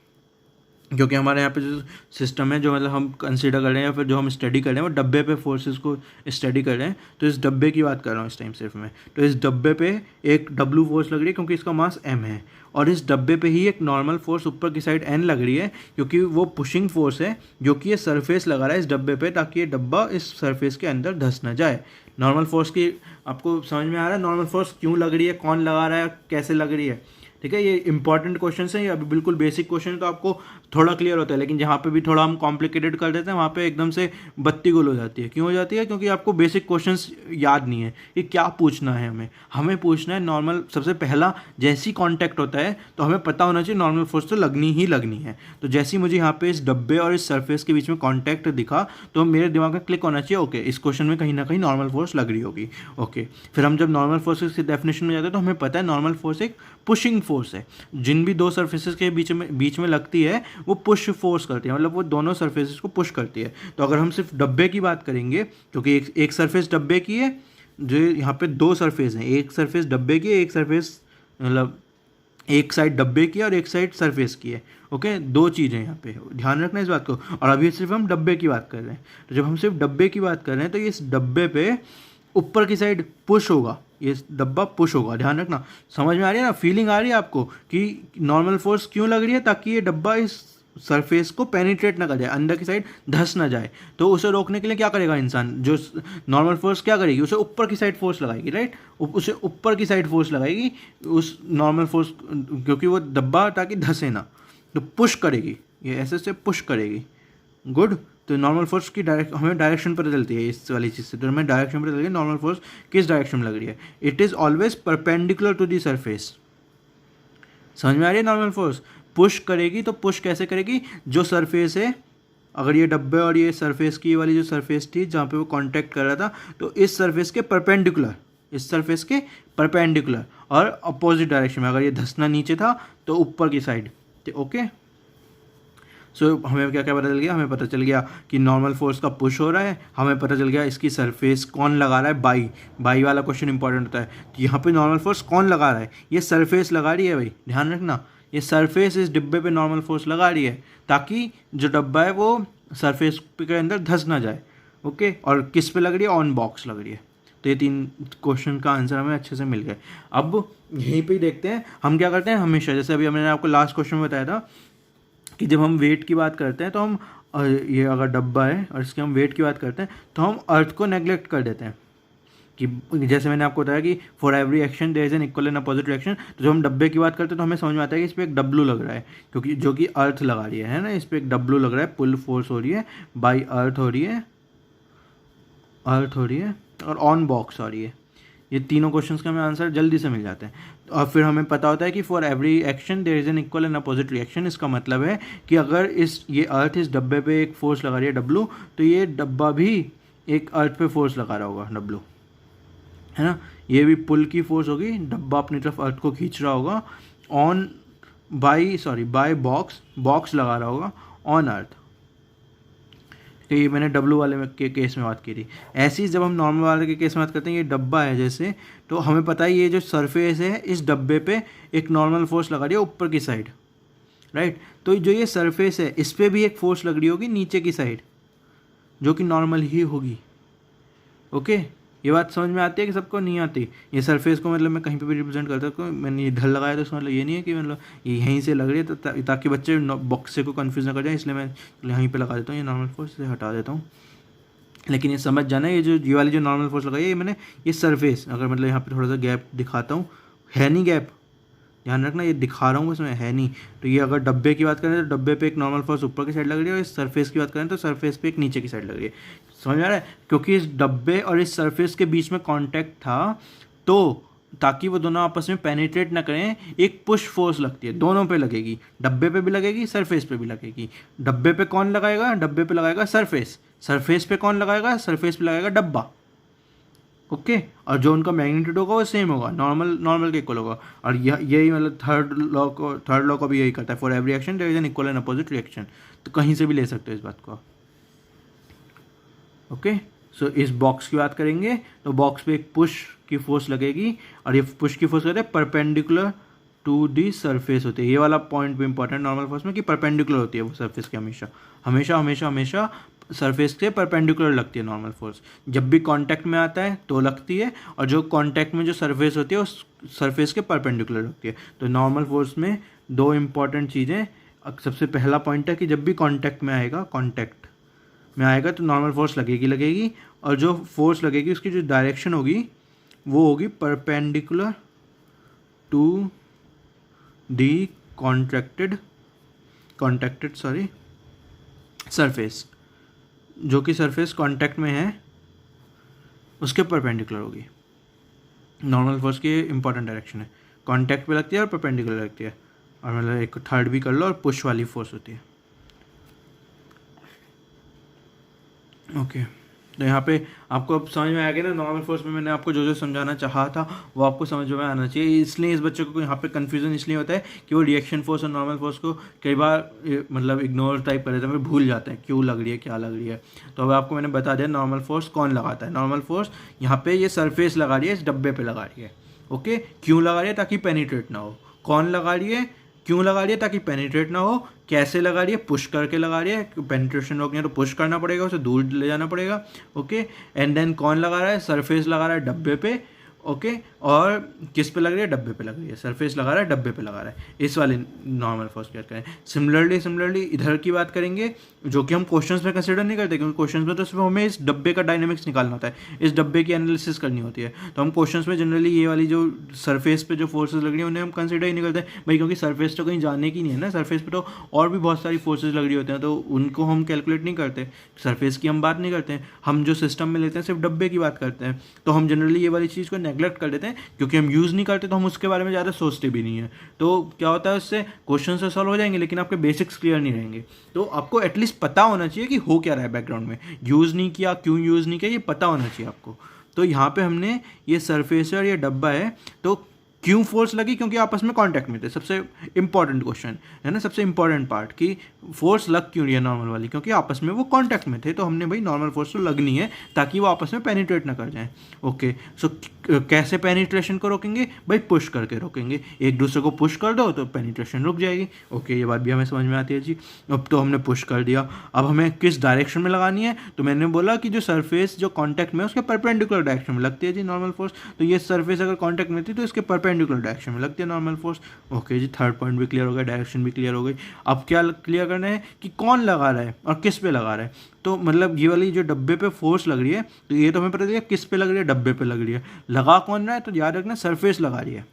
क्योंकि हमारे यहाँ पे जो सिस्टम है, जो मतलब हम कंसीडर कर रहे हैं या फिर जो हम स्टडी कर रहे हैं वो डब्बे पे फोर्सेस को स्टडी कर रहे हैं। तो इस डब्बे की बात कर रहा हूँ इस टाइम सिर्फ मैं। तो इस डब्बे पे एक W फोर्स लग रही है क्योंकि इसका मास m है, और इस डब्बे पे ही एक नॉर्मल फोर्स ऊपर की साइड n लग रही है क्योंकि वो पुशिंग फोर्स है जो कि ये सरफेस लगा रहा है इस डब्बे पे ताकि ये डब्बा इस सरफेस के अंदर धंस ना जाए। नॉर्मल फोर्स की आपको समझ में आ रहा है? नॉर्मल फोर्स क्यों लग रही है, कौन लगा रहा है, कैसे लग रही है? ठीक है, ये इंपॉर्टेंट क्वेश्चन है, ये अभी बिल्कुल बेसिक क्वेश्चन है, तो आपको थोड़ा क्लियर होता है, लेकिन जहाँ पे भी थोड़ा हम कॉम्प्लिकेटेड कर देते हैं वहाँ पे एकदम से बत्ती गुल हो जाती है। क्यों हो जाती है? क्योंकि आपको बेसिक क्वेश्चंस याद नहीं है कि क्या पूछना है। हमें पूछना है नॉर्मल, सबसे पहला जैसी कांटेक्ट होता है तो हमें पता होना चाहिए नॉर्मल फोर्स तो लगनी ही लगनी है। तो जैसे ही मुझे यहाँ पे इस डब्बे और इस सरफेस के बीच में कॉन्टैक्ट दिखा तो मेरे दिमाग में क्लिक होना चाहिए ओके इस क्वेश्चन में कहीं ना कहीं नॉर्मल फोर्स लग रही होगी। ओके, फिर हम जब नॉर्मल फोर्स की डेफिनेशन में जाते हैं तो हमें पता है नॉर्मल फोर्स एक पुशिंग फोर्स है। जिन भी दो सरफेसेस के बीच में लगती है वो पुश फोर्स करती है, मतलब वो दोनों सरफेसेस को पुश करती है। तो अगर हम सिर्फ डब्बे की बात करेंगे, क्योंकि एक सरफेस डब्बे की है, जो यहाँ पे दो सरफेस हैं, एक सरफेस डब्बे की है, एक सरफेस मतलब एक साइड डब्बे की है और एक साइड सरफेस की है। ओके, दो चीज़ें यहाँ पे ध्यान रखना इस बात को। और अभी सिर्फ हम डब्बे की बात कर रहे हैं, तो जब हम सिर्फ डब्बे की बात कर रहे हैं तो इस डब्बे पे ऊपर की साइड पुश होगा, ये डब्बा पुश होगा। ध्यान रखना, समझ में आ रही है ना, फीलिंग आ रही है आपको कि नॉर्मल फोर्स क्यों लग रही है? ताकि ये डब्बा इस सरफेस को पेनिट्रेट ना कर जाए, अंदर की साइड धंस ना जाए। तो उसे रोकने के लिए क्या करेगा इंसान, जो नॉर्मल फोर्स क्या करेगी, उसे ऊपर की साइड फोर्स लगाएगी, राइट, उसे ऊपर की साइड फोर्स लगाएगी उस नॉर्मल फोर्स, क्योंकि वो डब्बा ताकि धंसे ना, तो पुश करेगी, ये ऐसे से पुश करेगी। गुड। तो नॉर्मल फोर्स की हमें डायरेक्शन पता चलती है इस वाली चीज़ से, तो हमें डायरेक्शन पता चलती है नॉर्मल फोर्स किस डायरेक्शन में लग रही है। It is always perpendicular to the surface. समझ में आ रही है? नॉर्मल फोर्स पुश करेगी, तो पुश कैसे करेगी? जो सरफेस है, अगर ये डब्बे और ये सरफेस की वाली जो सरफेस थी जहाँ पे वो कांटेक्ट कर रहा था, तो इस सरफेस के परपेंडिकुलर, इस सरफेस के परपेंडिकुलर और अपोजिट डायरेक्शन में, अगर ये धंसना नीचे था तो ऊपर की साइड। ओके, सो हमें क्या क्या पता चल गया? हमें पता चल गया कि नॉर्मल फोर्स का पुश हो रहा है, हमें पता चल गया इसकी सरफेस कौन लगा रहा है, बाई वाला क्वेश्चन इंपॉर्टेंट होता है। तो यहाँ पे नॉर्मल फोर्स कौन लगा रहा है? ये सरफेस लगा रही है भाई, ध्यान रखना, ये सरफेस इस डिब्बे पे नॉर्मल फोर्स लगा रही है ताकि जो डब्बा है वो सरफेस के अंदर धंस ना जाए। ओके, और किस पे लग रही है? ऑन बॉक्स लग रही है। तो ये 3 क्वेश्चन का आंसर हमें अच्छे से मिल गए। अब यहीं पे ही देखते हैं हम क्या करते हैं हमेशा, जैसे अभी मैंने आपको लास्ट क्वेश्चन में बताया था कि जब हम वेट की बात करते हैं तो हम ये अगर डब्बा है और इसके हम वेट की बात करते हैं तो हम अर्थ को नेग्लेक्ट कर देते हैं। कि जैसे मैंने आपको बताया कि for every action there is an equal and opposite reaction, तो जब हम डब्बे की बात करते हैं तो हमें समझ में आता है कि इस पर एक डब्लू लग रहा है, क्योंकि जो कि अर्थ लगा रही है ना, इस पर एक डब्लू लग रहा है, पुल फोर्स हो रही है, बाई अर्थ हो रही है और ऑन बॉक्स हो रही है। ये तीनों क्वेश्चंस का हमें आंसर जल्दी से मिल जाते हैं। और फिर हमें पता होता है कि for every action there is an equal and opposite reaction. इसका मतलब है कि अगर ये अर्थ इस डब्बे पे एक फोर्स लगा रही है डब्लू, तो ये डब्बा भी एक अर्थ पे फोर्स लगा रहा होगा डब्लू, है ना। ये भी पुल की फोर्स होगी, डब्बा अपनी तरफ अर्थ को खींच रहा होगा, बाय बॉक्स लगा रहा होगा ऑन अर्थ। तो ये मैंने डब्लू वाले के केस में बात की थी। ऐसी जब हम नॉर्मल वाले के केस में बात करते हैं, ये डब्बा है जैसे, तो हमें पता है ये जो सरफेस है इस डब्बे पे एक नॉर्मल फोर्स लगा रही है ऊपर की साइड, राइट। तो जो ये सरफेस है इस पर भी एक फोर्स लग रही होगी नीचे की साइड, जो कि नॉर्मल ही होगी। ओके, ये बात समझ में आती है कि सबको नहीं आती? ये सरफेस को मतलब मैं कहीं पे भी रिप्रेजेंट करता हूँ, मैंने ये ढल लगाया तो इसका मतलब ये नहीं है कि मतलब ये यहीं से लग रही है, तो ताकि बच्चे बॉक्स से को कन्फ्यूज ना कर जाए, इसलिए मैं यहीं पे लगा देता हूँ, ये नॉर्मल फोर्स से हटा देता हूँ। लेकिन ये समझ जाना, ये वाली जो नॉर्मल फोर्स लगाई है मैंने, ये सरफेस, अगर मतलब यहाँ पर थोड़ा सा गैप दिखाता हूँ, है नहीं गैप, ध्यान रखना, ये दिखा रहा हूँ उसमें है नहीं। तो ये अगर डब्बे की बात करें तो डब्बे पे एक नॉर्मल फोर्स ऊपर की साइड लग रही है, और इस सरफेस की बात करें तो सरफेस पे एक नीचे की साइड लग रही है। समझ में आ रहा है? क्योंकि इस डब्बे और इस सरफेस के बीच में कांटेक्ट था, तो ताकि वो दोनों आपस में पेनिट्रेट ना करें, एक पुश फोर्स लगती है, दोनों पे लगेगी, डब्बे पे भी लगेगी, सरफेस पे भी लगेगी। डब्बे पे कौन लगाएगा? डब्बे पे लगाएगा सरफेस। सरफेस पे कौन लगाएगा? सरफेस पे लगाएगा डब्बा। ओके, और जो उनका मैग्नीट्यूड होगा वो सेम होगा, नॉर्मल के इक्वल होगा। और यही मतलब थर्ड लॉ को भी यही करता है, for every action there is an equal and opposite reaction. तो कहीं से भी ले सकते हो इस बात को। ओके, सो इस बॉक्स की बात करेंगे तो बॉक्स पे एक पुश की फोर्स लगेगी, और ये पुश की फोर्स कहते हैं परपेंडिकुलर टू दी सरफेस होती है। ये वाला पॉइंट भी इंपॉर्टेंट नॉर्मल फोर्स में, कि परपेंडिकुलर होती है वो सरफेस के, हमेशा सरफेस के परपेंडिकुलर लगती है नॉर्मल फोर्स। जब भी कांटेक्ट में आता है तो लगती है, और जो कांटेक्ट में जो सरफेस होती है उस सरफेस के परपेंडिकुलर लगती है। तो नॉर्मल फोर्स में 2 इंपॉर्टेंट चीज़ें, सबसे पहला पॉइंट है कि जब भी कांटेक्ट में आएगा तो नॉर्मल फोर्स लगेगी, और जो फोर्स लगेगी उसकी जो डायरेक्शन होगी वो होगी perpendicular to the contracted contacted surface, जो कि सरफेस कांटेक्ट में है उसके परपेंडिकुलर होगी। नॉर्मल फोर्स की इंपॉर्टेंट डायरेक्शन है, कांटेक्ट पे लगती है और परपेंडिकुलर लगती है, और मतलब एक थर्ड भी कर लो, और पुश वाली फोर्स होती है। ओके, तो यहाँ पे आपको अब समझ में आ गया ना, नॉर्मल फोर्स में मैंने आपको जो जो समझाना चाहा था वो आपको समझ में आना चाहिए। इसलिए इस बच्चे को यहाँ पे कन्फ्यूजन इसलिए होता है कि वो रिएक्शन फोर्स और नॉर्मल फोर्स को कई बार मतलब इग्नोर टाइप कर देते हैं, भूल जाते हैं क्यों लग रही है, क्या लग रही है। तो अब आपको मैंने बता दिया नॉर्मल फोर्स कौन लगाता है। नॉर्मल फोर्स यहाँ पे ये सरफेस लगा रही है, इस डब्बे पे लगा रही है। ओके, क्यों लगा रही है? ताकि पेनिट्रेट ना हो। कौन लगा रही है, क्यों लगा रही है? ताकि पेनिट्रेट ना हो। कैसे लगा रही है? पुश करके लगा रही है, पेनिट्रेशन रोकनी है तो पुश करना पड़ेगा, उसे दूर ले जाना पड़ेगा। ओके, एंड देन कौन लगा रहा है? सरफेस लगा रहा है डब्बे पे। ओके, और किस पे लग रही है? डब्बे पे लग रही है। सरफेस लगा रहा है, डब्बे पे लगा रहा है। इस वाले नॉर्मल फोर्स की बात करें। सिमिलरली इधर की बात करेंगे, जो कि हम क्वेश्चंस में कंसिडर नहीं करते, क्योंकि क्वेश्चंस में तो सिर्फ हमें इस डब्बे का डायनेमिक्स निकालना होता है, इस डब्बे की एनालिसिस करनी होती है। तो हम क्वेश्चंस में जनरली ये वाली जो सरफेस पे जो फोर्सेज लग रही है उन्हें हम कंसिडर ही नहीं करते भाई, क्योंकि सरफेस तो कहीं जाने की नहीं है ना। सरफेस पे तो और भी बहुत सारी फोर्सेज लग रही होती हैं, तो उनको हम कैलकुलेट नहीं करते। सरफेस की हम बात नहीं करते हैं, हम जो सिस्टम में लेते हैं सिर्फ डब्बे की बात करते हैं। तो हम जनरली ये वाली चीज़ को नेग्लेक्ट कर देते हैं, क्योंकि हम यूज़ नहीं करते तो हम उसके बारे में ज़्यादा सोचते भी नहीं है। तो क्या होता है, उससे क्वेश्चन तो सॉल्व हो जाएंगे लेकिन आपके बेसिक्स क्लियर नहीं रहेंगे। तो आपको एटलीस्ट पता होना चाहिए कि हो क्या रहा है बैकग्राउंड में, यूज़ नहीं किया, क्यों यूज़ नहीं किया, ये पता होना चाहिए आपको। तो यहाँ पे हमने ये सरफेस है और ये डब्बा है, तो क्यों फोर्स लगी? क्योंकि आपस में कांटेक्ट में थे। सबसे इंपॉर्टेंट क्वेश्चन है ना, सबसे इंपॉर्टेंट पार्ट कि फोर्स लग क्यों रही है नॉर्मल वाली? क्योंकि आपस में वो कांटेक्ट में थे, तो हमने भाई नॉर्मल फोर्स तो लगनी है ताकि वो आपस में पेनिट्रेट ना कर जाएं। ओके, सो कैसे पेनिट्रेशन को रोकेंगे? भाई पुश करके रोकेंगे। एक दूसरे को पुश कर दो तो पेनिट्रेशन रुक जाएगी। ओके, ये बात भी हमें समझ में आती है जी। अब तो हमने पुश कर दिया, अब हमें किस डायरेक्शन में लगानी है? तो मैंने बोला कि जो सरफेस जो कॉन्टैक्ट में है उसके परपेंडिकुलर डायरेक्शन में लगती है जी नॉर्मल फोर्स। तो ये सरफेस अगर कॉन्टैक्ट में थी तो इसके परपेंडिकुलर डायरेक्शन में लगती है नॉर्मल फोर्स। ओके जी, थर्ड पॉइंट भी क्लियर हो गया, डायरेक्शन भी क्लियर हो गई। अब क्या क्लियर करना है कि कौन लगा रहा है और किस पे लगा रहा है। तो मतलब ये वाली जो डब्बे पे फोर्स लग रही है, तो ये तो हमें पता चला किस पे लग रही है, डब्बे पे लग रही है। लगा कौन रहा है? तो याद रखना सरफेस लगा रही है।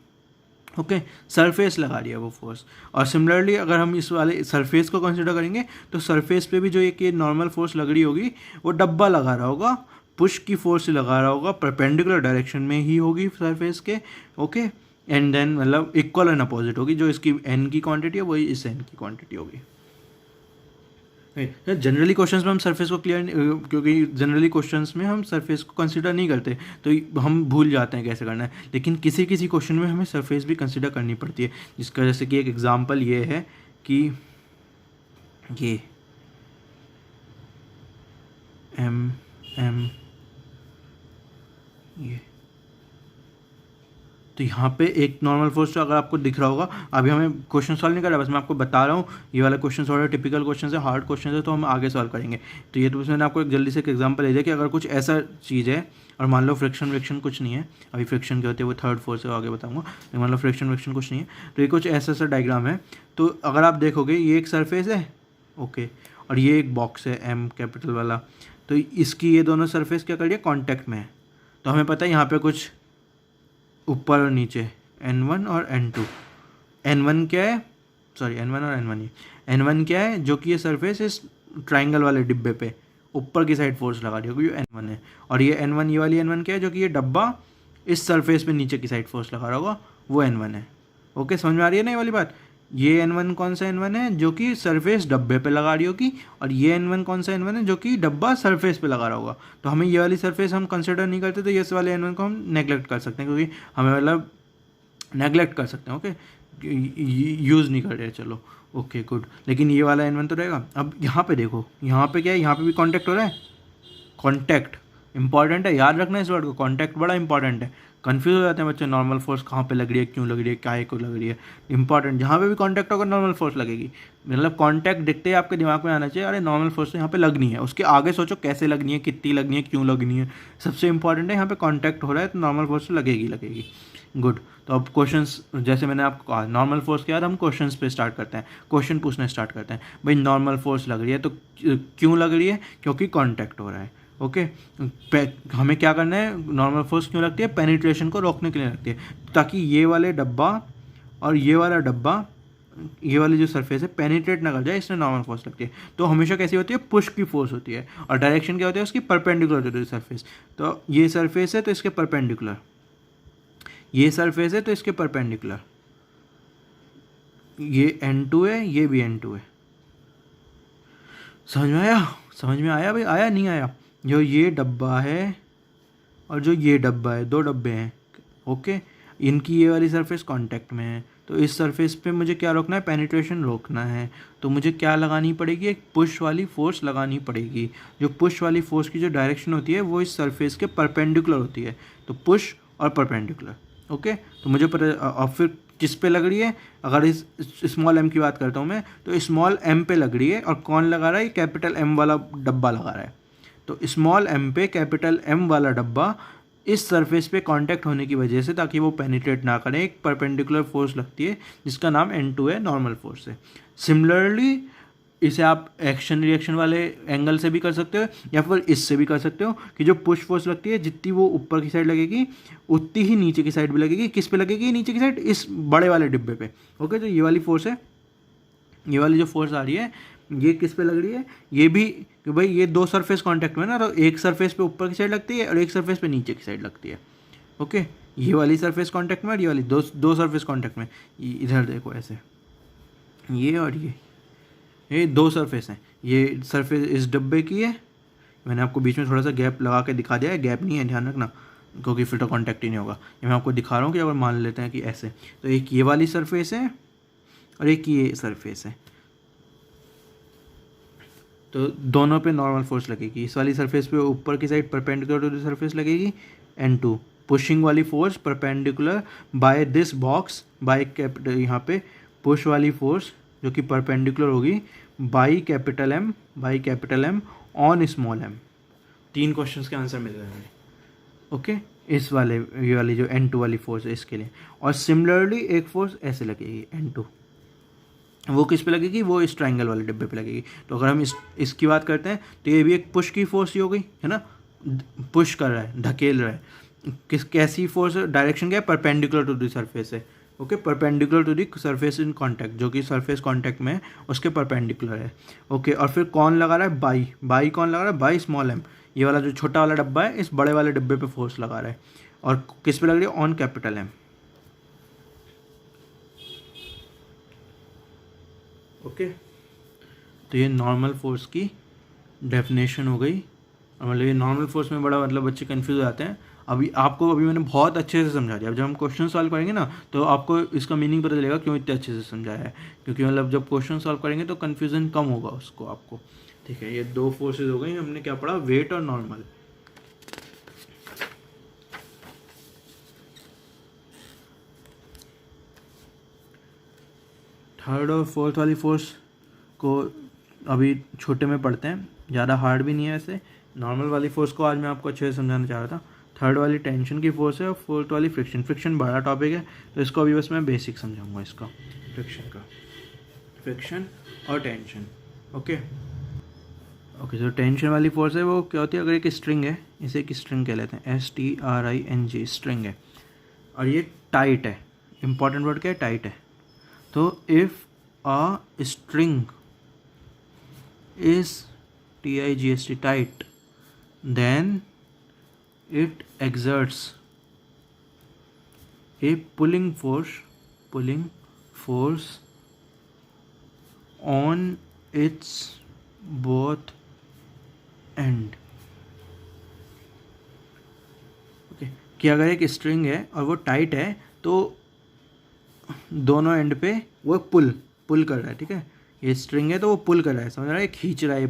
ओके, सरफेस लगा रही है वो फोर्स। और सिमिलरली अगर हम इस वाले सरफेस को कंसिडर करेंगे तो सरफेस पे भी जो एक ये नॉर्मल फोर्स लग रही होगी वो डब्बा लगा रहा होगा, पुश की फोर्स से लगा रहा होगा, परपेंडिकुलर डायरेक्शन में ही होगी सरफेस के। ओके, एंड देन मतलब इक्वल एंड अपोजिट होगी, जो इसकी एन की क्वांटिटी है वही इस एन की क्वांटिटी होगी। जनरली क्वेश्चंस में हम सरफेस को क्लियर, क्योंकि जनरली क्वेश्चंस में हम सरफेस को कंसिडर नहीं करते तो हम भूल जाते हैं कैसे करना है। लेकिन किसी किसी क्वेश्चन में हमें सरफेस भी कंसिडर करनी पड़ती है, जिसका जैसे कि एक एग्जांपल ये है कि ये एम ये, तो यहाँ पे एक नॉर्मल फोर्स अगर आपको दिख रहा होगा, अभी हमें क्वेश्चन सॉल्व नहीं कर रहा, बस मैं आपको बता रहा हूँ। ये वाला क्वेश्चन थोड़ा टिपिकल क्वेश्चन है, हार्ड क्वेश्चन है, तो हम आगे सॉल्व करेंगे। तो ये तो मैंने आपको एक जल्दी से एक एग्जांपल ले दिया कि अगर कुछ ऐसा चीज़ है और मान लो फ्रिक्शन कुछ नहीं है, अभी फ्रिक्शन क्या होती है वो थर्ड फोर्स है, आगे बताऊँगा। मान लो फ्रिक्शन कुछ नहीं है, तो ये कुछ ऐसा डायग्राम है। तो अगर आप देखोगे ये एक सरफेस है, ओके, और ये एक बॉक्स है एम कैपिटल वाला, तो इसकी ये दोनों सरफेस क्या कर रही है? कॉन्टैक्ट में है। तो हमें पता है यहाँ पे कुछ ऊपर और नीचे N1 और N2। N1 क्या है? सॉरी, N1 और N1 ही। N1 क्या है? जो कि ये सरफेस इस ट्राइंगल वाले डिब्बे पे ऊपर की साइड फोर्स लगा रही है, क्योंकि N1 है। और ये N1, ये वाली N1 क्या है? जो कि ये डब्बा इस सरफेस पे नीचे की साइड फोर्स लगा रहा होगा, वो N1 है। ओके, समझ में आ रही है ना ये वाली बात? ये N1 कौन सा N1 है? जो कि सरफेस डब्बे पे लगा रही होगी, और ये N1 कौन सा N1 है? जो कि डब्बा सरफेस पे लगा रहा होगा। तो हमें ये वाली सरफेस हम कंसिडर नहीं करते, तो ये वाले N1 को हम नेगलेक्ट कर सकते हैं, क्योंकि हमें मतलब नेगलेक्ट कर सकते हैं। ओके, यूज़ नहीं कर रहे, चलो ओके गुड। लेकिन ये वाला N1 तो रहेगा। अब यहाँ पे देखो, यहाँ पे क्या है? यहाँ पे भी कॉन्टैक्ट हो रहा है। कॉन्टैक्ट इंपॉर्टेंट है, याद रखना इस वर्ड को, कॉन्टैक्ट बड़ा इंपॉर्टेंट है। कंफ्यूज हो जाते हैं बच्चे, नॉर्मल फोर्स कहाँ पे लग रही है, क्यों लग रही है, क्या को लग रही है। इंपॉर्टेंट, जहाँ पे भी कॉन्टैक्ट होगा नॉर्मल फोर्स लगेगी। मतलब कॉन्टैक्ट दिखते ही आपके दिमाग में आना चाहिए, अरे नॉर्मल फोर्स तो यहाँ पे लगनी है। उसके आगे सोचो कैसे लगनी है, कितनी लगनी है, क्यों लगनी है। सबसे इंपॉर्टेंट है यहाँ पे कॉन्टैक्ट हो रहा है तो नॉर्मल फोर्स तो लगेगी। गुड। तो अब क्वेश्चंस, जैसे मैंने आपको कहा नॉर्मल फोर्स के बाद हम क्वेश्चंस पे स्टार्ट करते हैं, क्वेश्चन पूछना स्टार्ट करते हैं। भाई नॉर्मल फोर्स लग रही है तो क्यों लग रही है? क्योंकि कॉन्टैक्ट हो रहा है। ओके, हमें क्या करना है? नॉर्मल फोर्स क्यों लगती है? पेनिट्रेशन को रोकने के लिए लगती है, ताकि ये वाले डब्बा और ये वाला डब्बा ये वाली जो सरफेस है पेनिट्रेट ना कर जाए, इसमें नॉर्मल फोर्स लगती है। तो हमेशा कैसी होती है, पुश की फोर्स होती है, और डायरेक्शन क्या होती है उसकी, परपेंडिकुलर होती है सरफेस। तो ये सरफेस है तो इसके परपेंडिकुलर, ये सरफेस है तो इसके परपेंडिकुलर, ये N2 है, ये भी N2 है। समझ में आया, समझ में आया भाई, आया नहीं आया? जो ये डब्बा है और जो ये डब्बा है, दो डब्बे हैं, ओके, इनकी ये वाली सरफेस कांटेक्ट में है, तो इस सरफेस पे मुझे क्या रोकना है, पेनिट्रेशन रोकना है। तो मुझे क्या लगानी पड़ेगी, एक पुश वाली फोर्स लगानी पड़ेगी। जो पुश वाली फोर्स की जो डायरेक्शन होती है वो इस सरफेस के परपेंडिकुलर होती है, तो पुश और परपेंडिकुलर, ओके। तो मुझे पता, और फिर किस पे लग रही है, अगर इस स्मॉल एम की बात करता हूँ मैं, तो स्मॉल एम पे लग रही है, और कौन लगा रहा है, कैपिटल एम वाला डब्बा लगा रहा है। तो स्मॉल एम पे कैपिटल एम वाला डब्बा इस सरफेस पे कांटेक्ट होने की वजह से, ताकि वो पेनिट्रेट ना करें, एक परपेंडिकुलर फोर्स लगती है जिसका नाम N2 है, नॉर्मल फोर्स है। सिमिलरली इसे आप एक्शन रिएक्शन वाले एंगल से भी कर सकते हो, या फिर इससे भी कर सकते हो कि जो पुश फोर्स लगती है जितनी वो ऊपर की साइड लगेगी उतनी ही नीचे की साइड भी लगेगी। किस पे लगेगी नीचे की साइड, इस बड़े वाले डिब्बे पे, ओके। तो ये वाली फोर्स है, ये वाली जो फोर्स आ रही है ये किस पे लग रही है, ये भी कि भाई ये दो सरफेस कांटेक्ट में ना, तो एक सरफेस पे ऊपर की साइड लगती है और एक सरफेस पे नीचे की साइड लगती है, ओके। ये वाली सरफेस कांटेक्ट में और ये वाली दो सरफेस कांटेक्ट में। इधर देखो ऐसे, ये और ये दो सरफेस हैं। ये सरफेस इस डब्बे की है, मैंने आपको बीच में थोड़ा सा गैप लगा के दिखा दिया है, गैप नहीं है, ध्यान रखना, क्योंकि फिर तो कॉन्टैक्ट ही नहीं होगा। ये मैं आपको दिखा रहा हूँ कि अगर मान लेते हैं कि ऐसे, तो एक ये वाली सरफेस है और एक ये सरफेस है, तो दोनों पे नॉर्मल फोर्स लगेगी। इस वाली सरफेस पे ऊपर की side perpendicular to the surface लगेगी N2, पुशिंग वाली force perpendicular by this box, by capital, यहाँ पे पुश वाली फोर्स जो कि परपेंडिकुलर होगी by capital M on small M. 3 questions के आंसर मिल गए हमें, ओके। इस वाले, ये वाली जो N2 वाली फोर्स है इसके लिए। और सिमिलरली एक फोर्स ऐसे लगेगी N2, वो किस पे लगेगी, वो इस ट्रायंगल वाले डिब्बे पे लगेगी। तो अगर हम इसकी बात करते हैं तो ये भी एक पुश की फोर्स ही हो गई, है ना, पुश कर रहा है, धकेल रहा है। कैसी फोर्स, डायरेक्शन क्या है, परपेंडिकुलर टू द सरफेस है, okay, perpendicular to the surface in contact, जो कि सरफेस कांटेक्ट में है उसके परपेंडिकुलर है, ओके। और फिर कौन लगा रहा है, बाई कौन लगा रहा है, बाई स्मॉल एम, ये वाला जो छोटा वाला डब्बा है इस बड़े वाले डिब्बे पे फोर्स लगा रहा है, और किस पे लग रही है, ऑन कैपिटल एम, ओके। तो ये नॉर्मल फोर्स की डेफिनेशन हो गई। मतलब ये नॉर्मल फोर्स में बड़ा मतलब बच्चे कंफ्यूज हो जाते हैं। अभी मैंने बहुत अच्छे से समझा दिया। अब जब हम क्वेश्चन सॉल्व करेंगे ना तो आपको इसका मीनिंग पता चलेगा क्यों इतने अच्छे से समझाया है, क्योंकि मतलब जब क्वेश्चन सॉल्व करेंगे तो कन्फ्यूज़न कम होगा उसको आपको, ठीक है। ये 2 फोर्सेज हो गई, हमने क्या पढ़ा, वेट और नॉर्मल। थर्ड और फोर्थ वाली फोर्स को अभी छोटे में पढ़ते हैं, ज़्यादा हार्ड भी नहीं है वैसे। नॉर्मल वाली फोर्स को आज मैं आपको अच्छे से समझाना चाह रहा था। थर्ड वाली टेंशन की फोर्स है और फोर्थ वाली फ्रिक्शन बड़ा टॉपिक है, तो इसको अभी बस मैं बेसिक समझाऊंगा इसका, फ्रिक्शन और टेंशन, ओके। जो टेंशन वाली फोर्स है वो क्या होती है, अगर एक स्ट्रिंग है, इसे एक स्ट्रिंग कह लेते हैं, STRING, स्ट्रिंग है, और ये टाइट है, इंपॉर्टेंट वर्ड क्या है, टाइट है। तो if a string is TIGST tight, then it exerts a pulling force on its both end, okay. कि अगर एक स्ट्रिंग है और वो टाइट है तो दोनों एंड पे वो पुल कर रहा है, ठीक है। ये स्ट्रिंग है तो वो पुल कर रहा है, समझ रहा है, खींच रहा है,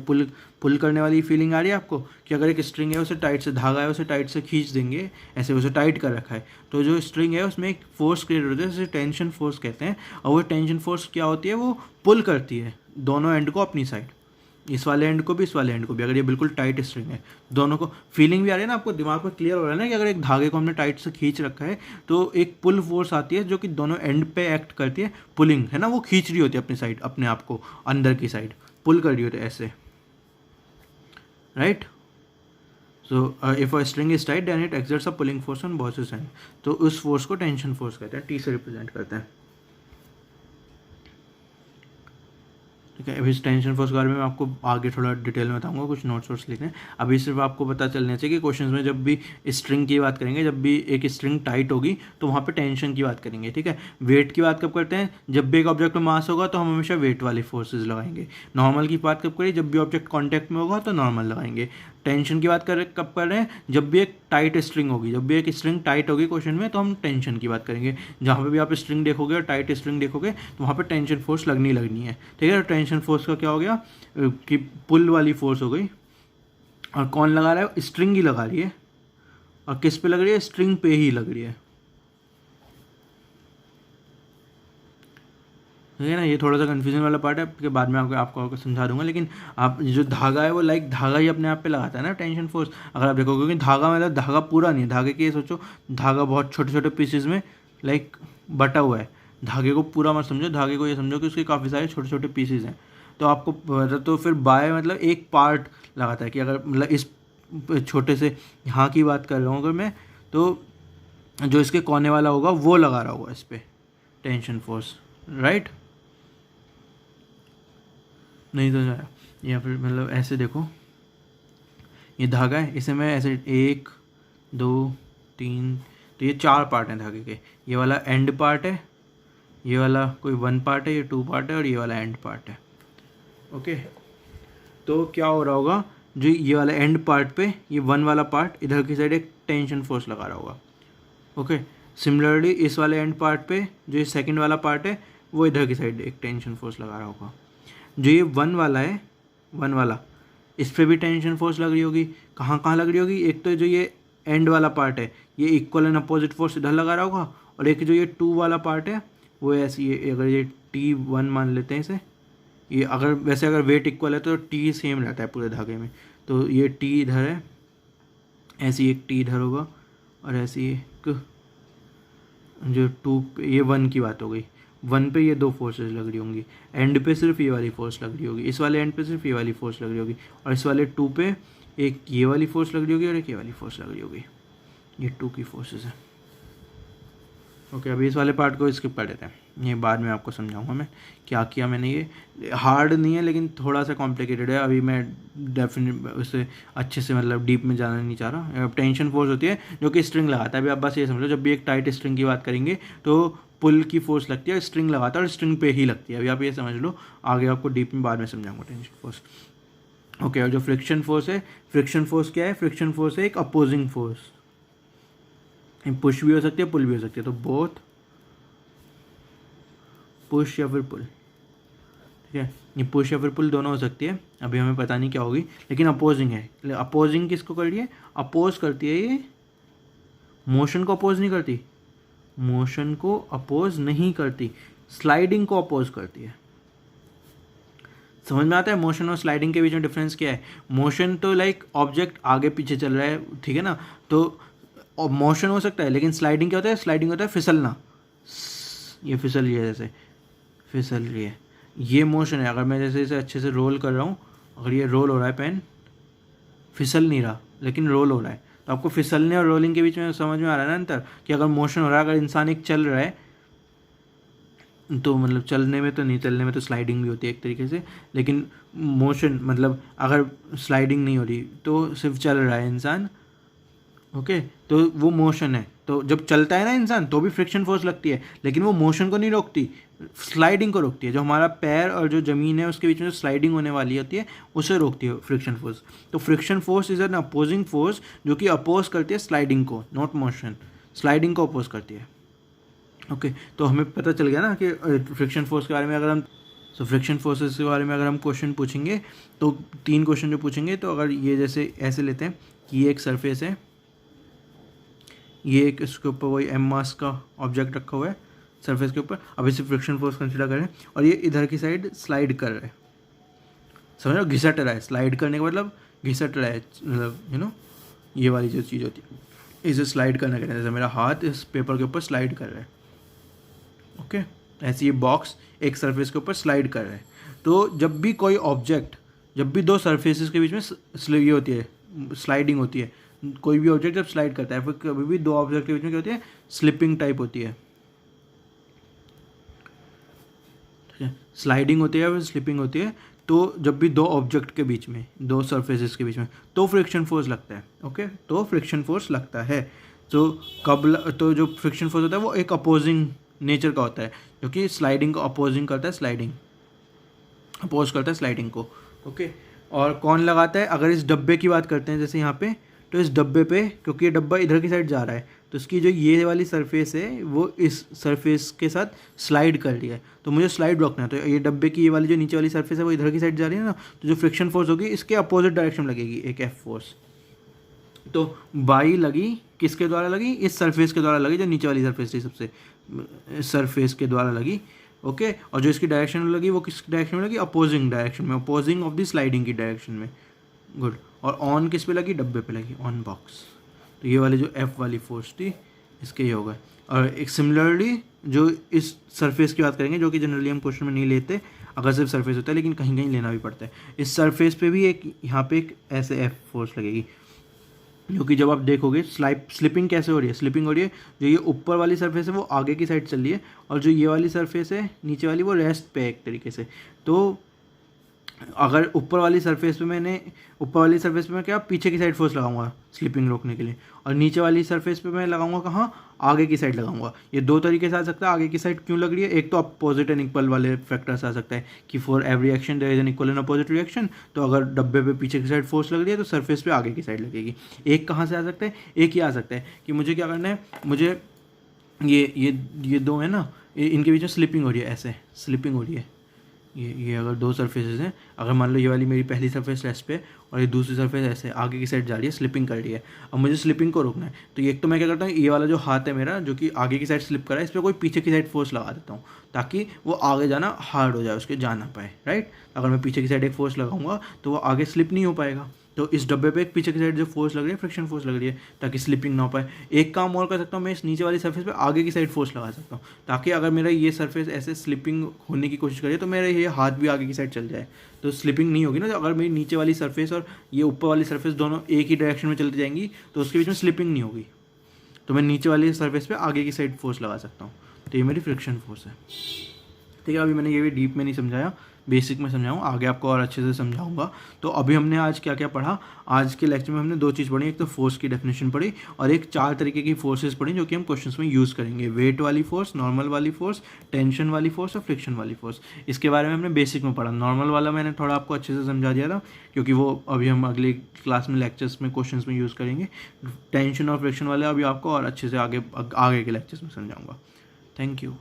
पुल करने वाली फीलिंग आ रही है आपको, कि अगर एक स्ट्रिंग है उसे टाइट से, धागा है उसे टाइट से खींच देंगे, ऐसे उसे टाइट कर रखा है, तो जो स्ट्रिंग है उसमें एक फोर्स क्रिएट होता है, जिसे टेंशन फोर्स कहते हैं। और वो टेंशन फोर्स क्या होती है, वो पुल करती है दोनों एंड को अपनी साइड, इस वाले एंड को भी, इस वाले एंड को भी। अगर ये बिल्कुल टाइट स्ट्रिंग है, दोनों को फीलिंग भी आ रही है ना आपको, दिमाग में क्लियर हो रहा है ना कि अगर एक धागे को हमने टाइट से खींच रखा है तो एक पुल फोर्स आती है जो कि दोनों एंड पे एक्ट करती है, पुलिंग, है ना, वो खींच रही होती है अपनी साइड, अपने आप को अंदर की साइड पुल कर रही होती है ऐसे, right. So if a string is tight then it exerts a pulling force on both end, तो उस फोर्स को टेंशन फोर्स कहते हैं, T से रिप्रेजेंट करते हैं। ठीक है। अभी इस टेंशन फोर्स के बारे में मैं आपको आगे थोड़ा डिटेल में बताऊंगा, कुछ नोट्स वोट्स लिखने। अभी सिर्फ आपको पता चलना चाहिए कि क्वेश्चन में जब भी स्ट्रिंग की बात करेंगे, जब भी एक स्ट्रिंग टाइट होगी तो वहाँ पे टेंशन की बात करेंगे, ठीक है। वेट की बात कब करते हैं, जब भी एक ऑब्जेक्ट में मास होगा तो हम हमेशा वेट वाली फोर्सेज लगाएंगे। नॉर्मल की बात कब करें, जब भी ऑब्जेक्ट कॉन्टैक्ट में होगा तो नॉर्मल लगाएंगे। टेंशन की बात कब कर रहे हैं, जब भी एक टाइट स्ट्रिंग होगी, जब भी एक स्ट्रिंग टाइट होगी क्वेश्चन में तो हम टेंशन की बात करेंगे। जहाँ पे भी आप स्ट्रिंग देखोगे और टाइट स्ट्रिंग देखोगे तो वहाँ पे टेंशन फोर्स लगनी है, ठीक है। टेंशन फोर्स का क्या हो गया कि पुल वाली फोर्स हो गई, और कौन लगा रहा है, स्ट्रिंग ही लगा रही है, और किस पे लग रही है, स्ट्रिंग पे ही लग रही है, ठीक है ना। ये थोड़ा सा कन्फ्यूजन वाला पार्ट है, के बाद में आपको समझा दूंगा। लेकिन आप जो धागा है वो लाइक धागा ही अपने आप पे लगाता है ना टेंशन फोर्स। अगर आप देखोगे कि धागा मतलब धागा पूरा नहीं है, धागे के ये सोचो धागा बहुत छोटे छोटे पीसेज में लाइक बटा हुआ है। धागे को पूरा मत समझो, धागे को ये समझो कि उसके काफ़ी सारे छोटे छोटे पीसेज हैं। तो आपको तो फिर बाय मतलब एक पार्ट लगाता है कि अगर मतलब इस छोटे से यहाँ की बात कर रहा हूँ अगर मैं, तो जो इसके कोने वाला होगा वो लगा रहा होगा इस पर टेंशन फोर्स, राइट। नहीं तो आया, या फिर मतलब ऐसे देखो, ये धागा है, इसे मैं ऐसे 1 2 3, तो ये 4 पार्ट हैं धागे के। ये वाला एंड पार्ट है, ये वाला कोई 1 पार्ट है, ये 2 पार्ट है, और ये वाला एंड पार्ट है, ओके। तो क्या हो रहा होगा, जो ये वाला एंड पार्ट पे ये 1 वाला पार्ट इधर की साइड एक टेंशन फोर्स लगा रहा होगा, ओके। सिमिलरली इस वाले एंड पार्ट पे जो ये सेकंड वाला पार्ट है वो इधर की साइड एक टेंशन फोर्स लगा रहा होगा। जो ये 1 वाला है, 1 वाला, इस पर भी टेंशन फोर्स लग रही होगी। कहाँ कहाँ लग रही होगी, एक तो जो ये एंड वाला पार्ट है ये इक्वल एंड अपोजिट फोर्स इधर लगा रहा होगा, और एक जो ये 2 वाला पार्ट है वो ऐसी, ये अगर ये T1 मान लेते हैं इसे, ये अगर वैसे अगर वेट इक्वल है तो T सेम रहता है पूरे धागे में, तो ये T इधर है, ऐसी एक T इधर होगा, और ऐसी एक जो 2 पे, ये 1 की बात हो गई, 1 पे ये 2 फोर्सेज लग रही होंगी, एंड पे सिर्फ ये वाली फोर्स लग रही होगी, इस वाले एंड पे सिर्फ ये वाली फोर्स लग रही होगी, और इस वाले 2 पे एक ये वाली फोर्स लग रही होगी और एक ये वाली फोर्स लग रही होगी। ये 2 की फोर्सेज है, ओके। अभी इस वाले पार्ट को स्किप कर देते हैं, ये बाद में आपको समझाऊंगा मैं क्या किया मैंने। ये हार्ड नहीं है लेकिन थोड़ा सा कॉम्प्लिकेटेड है, अभी मैं डेफिनेट उससे अच्छे से मतलब डीप में जाना नहीं चाह रहा। टेंशन फोर्स होती है जो कि स्ट्रिंग लगाता है। अभी आप बस ये समझो, जब भी एक टाइट स्ट्रिंग की बात करेंगे तो पुल की फोर्स लगती है, स्ट्रिंग लगाता है और स्ट्रिंग पे ही लगती है। अभी आप ये समझ लो, आगे आपको डीप में बाद में समझाऊंगा टेंशन फोर्स, ओके। और जो फ्रिक्शन फोर्स है, फ्रिक्शन फोर्स क्या है, फ्रिक्शन फोर्स है एक अपोजिंग फोर्स, पुश भी हो सकती है पुल भी हो सकती है, तो बोथ पुश या फिर पुल, ठीक है। ये पुश या फिर पुल दोनों हो सकती है, अभी हमें पता नहीं क्या होगी, लेकिन अपोजिंग है। अपोजिंग किसको कर रही है, अपोज करती है, ये मोशन को अपोज नहीं करती, मोशन को अपोज नहीं करती, स्लाइडिंग को अपोज करती है। समझ में आता है मोशन और स्लाइडिंग के बीच में डिफरेंस क्या है। मोशन तो लाइक ऑब्जेक्ट आगे पीछे चल रहा है, ठीक है ना, तो मोशन हो सकता है, लेकिन स्लाइडिंग क्या होता है, स्लाइडिंग होता है फिसलना, ये फिसल रही है, जैसे फिसल रही है, ये मोशन है। अगर मैं जैसे इसे अच्छे से रोल कर रहा हूँ, अगर ये रोल हो रहा है, पेन फिसल नहीं रहा लेकिन रोल हो रहा है, तो आपको फिसलने और रोलिंग के बीच में समझ में आ रहा है ना अंतर, कि अगर मोशन हो रहा है, अगर इंसान एक चल रहा है तो मतलब चलने में तो नहीं, चलने में तो स्लाइडिंग भी होती है एक तरीके से, लेकिन मोशन मतलब अगर स्लाइडिंग नहीं हो रही तो सिर्फ चल रहा है इंसान, ओके, तो वो मोशन है। तो जब चलता है ना इंसान तो भी फ्रिक्शन फोर्स लगती है, लेकिन वो मोशन को नहीं रोकती, स्लाइडिंग को रोकती है। जो हमारा पैर और जो ज़मीन है उसके बीच में जो स्लाइडिंग होने वाली होती है उसे रोकती है फ्रिक्शन फोर्स। तो friction force is an opposing force जो कि अपोज करती है स्लाइडिंग को, नॉट मोशन, स्लाइडिंग को अपोज करती है, ओके। तो हमें पता चल गया ना कि फ्रिक्शन फोर्स के बारे में। अगर हम फ्रिक्शन फोर्सेस के बारे में अगर हम क्वेश्चन पूछेंगे तो 3 क्वेश्चन जो पूछेंगे, तो अगर ये जैसे ऐसे लेते हैं कि ये एक सरफेस है, ये एक इसके ऊपर वही m मास का ऑब्जेक्ट रखा हुआ है सरफेस के ऊपर, अब इसे फ्रिक्शन फोर्स कंसिडर करें, और ये इधर की साइड स्लाइड कर रहा है, समझ लो, घिसट रहा है। स्लाइड करने का मतलब घिसट रहा है, मतलब ये वाली जो चीज़ होती है इसे स्लाइड करना कहते हैं। जैसे मेरा हाथ इस पेपर के ऊपर स्लाइड कर रहा है, ओके, ऐसे ये बॉक्स एक सरफेस के ऊपर स्लाइड कर रहा है। तो जब भी कोई ऑब्जेक्ट, जब भी 2 सरफेसेस के बीच में ये होती है, स्लाइडिंग होती है, कोई भी ऑब्जेक्ट जब स्लाइड करता है, फिर कभी भी 2 ऑब्जेक्ट के बीच में क्या होती है, स्लिपिंग टाइप होती है, स्लाइडिंग होती है या फिर स्लिपिंग होती है तो जब भी दो ऑब्जेक्ट के बीच में, दो सरफेसेस के बीच में, तो फ्रिक्शन फोर्स लगता है। ओके, तो फ्रिक्शन फोर्स लगता है। तो तो जो फ्रिक्शन फोर्स होता है वो एक अपोजिंग नेचर का होता है, जो कि स्लाइडिंग को अपोजिंग करता है, अपोज करता है स्लाइडिंग को। ओके, और कौन लगाता है? अगर इस डब्बे की बात करते हैं जैसे यहाँ पे, तो इस डब्बे पे, क्योंकि ये डब्बा इधर की साइड जा रहा है, तो इसकी जो ये वाली सरफेस है वो इस सरफेस के साथ स्लाइड कर रही है, तो मुझे स्लाइड रोकना है। तो ये डब्बे की ये वाली जो नीचे वाली सरफेस है वो इधर की साइड जा रही है ना, तो जो फ्रिक्शन फोर्स होगी इसके अपोजिट डायरेक्शन में लगेगी, एक एफ फोर्स। तो बाई लगी, किसके द्वारा लगी? इस सरफेस के द्वारा लगी, जो नीचे वाली सरफेस थी सबसे, इस सरफेस के द्वारा लगी। ओके, और जो इसकी डायरेक्शन में लगी वो किस डायरेक्शन में लगी? अपोजिंग डायरेक्शन में, अपोजिंग ऑफ द स्लाइडिंग की डायरेक्शन में। गुड। और ऑन किस पे लगी? डब्बे पे लगी, ऑन बॉक्स। तो ये वाली जो एफ वाली फोर्स थी इसके ये होगा। और एक सिमिलरली जो इस सरफेस की बात करेंगे, जो कि जनरली हम क्वेश्चन में नहीं लेते अगर सिर्फ सरफेस होता है, लेकिन कहीं कहीं लेना भी पड़ता है। इस सरफेस पे भी एक यहाँ पे एक ऐसे एफ फोर्स लगेगी, जो कि जब आप देखोगे स्लिपिंग कैसे हो रही है? स्लिपिंग हो रही है, जो ये ऊपर वाली सरफेस है वो आगे की साइड चल रही है, और जो ये वाली सरफेस है नीचे वाली वो रेस्ट पे है एक तरीके से। तो अगर ऊपर वाली सरफेस पे मैं क्या पीछे की साइड फोर्स लगाऊंगा स्लिपिंग रोकने के लिए, और नीचे वाली सरफेस पे मैं लगाऊंगा कहाँ? आगे की साइड लगाऊंगा। ये दो तरीके से आ सकता है। आगे की साइड क्यों लग रही है? एक तो अपोजिट एंड इक्वल वाले फैक्टर्स आ सकता है कि for every action there is an equal and opposite reaction. तो अगर डब्बे पे पीछे की साइड फोर्स लग रही है तो सरफेस पे आगे की साइड लगेगी। एक कहाँ से आ सकता है? एक ही आ सकता है कि मुझे क्या करना है, मुझे ये दो है ना, इनके बीच में स्लिपिंग हो रही है, ऐसे स्लिपिंग हो रही है। ये अगर दो सरफेसेस हैं, अगर मान लो ये वाली मेरी पहली सरफेस रेस्ट पे और ये दूसरी सरफेस ऐसे आगे की साइड जा रही है, स्लिपिंग कर रही है। अब मुझे स्लिपिंग को रोकना है, तो एक तो मैं क्या करता हूँ, ये वाला जो हाथ है मेरा जो कि आगे की साइड स्लिप कर रहा है, इस पर कोई पीछे की साइड फोर्स लगा देता हूँ, ताकि वो आगे जाना हार्ड हो जाए, उसके जा ना पाए, राइट। अगर मैं पीछे की साइड एक फोर्स लगाऊंगा तो वो आगे स्लिप नहीं हो पाएगा। तो इस डब्बे पे एक पीछे की साइड जो फोर्स लग रही है, फ्रिक्शन फोर्स लग रही है, ताकि स्लिपिंग ना हो पाए। एक काम और कर सकता हूँ, मैं इस नीचे वाली सरफेस पे आगे की साइड फोर्स लगा सकता हूँ, ताकि अगर मेरा ये सरफेस ऐसे स्लिपिंग होने की कोशिश करे तो मेरा ये हाथ भी आगे की साइड चल जाए, तो स्लिपिंग नहीं होगी ना। अगर मेरी नीचे वाली सरफेस और ये ऊपर वाली सरफेस दोनों एक ही डायरेक्शन में चलती जाएंगी तो उसके बीच में स्लिपिंग नहीं होगी, तो मैं नीचे वाली सरफेस पे आगे की साइड फोर्स लगा सकता हूँ। तो ये मेरी फ्रिक्शन फोर्स है। ठीक है, अभी मैंने ये भी डीप में नहीं समझाया, बेसिक में समझाऊँ, आगे आपको और अच्छे से समझाऊंगा। तो अभी हमने आज क्या क्या पढ़ा? आज के लेक्चर में हमने दो चीज़ पढ़ी, एक तो फोर्स की डेफिनेशन पढ़ी और एक 4 तरीके की फोर्सेस पढ़ी जो कि हम क्वेश्चंस में यूज़ करेंगे। वेट वाली फोर्स, नॉर्मल वाली फोर्स, टेंशन वाली फोर्स और फ्रिक्शन वाली फोर्स। इसके बारे में हमने बेसिक में पढ़ा। नॉर्मल वाला मैंने थोड़ा आपको अच्छे से समझा दिया था, क्योंकि वो अभी हम अगले क्लास में लेक्चर्स में क्वेश्चंस में यूज़ करेंगे। टेंशन और फ्रिक्शन वाले अभी आपको और अच्छे से आगे के लेक्चर्स में समझाऊँगा। Thank you.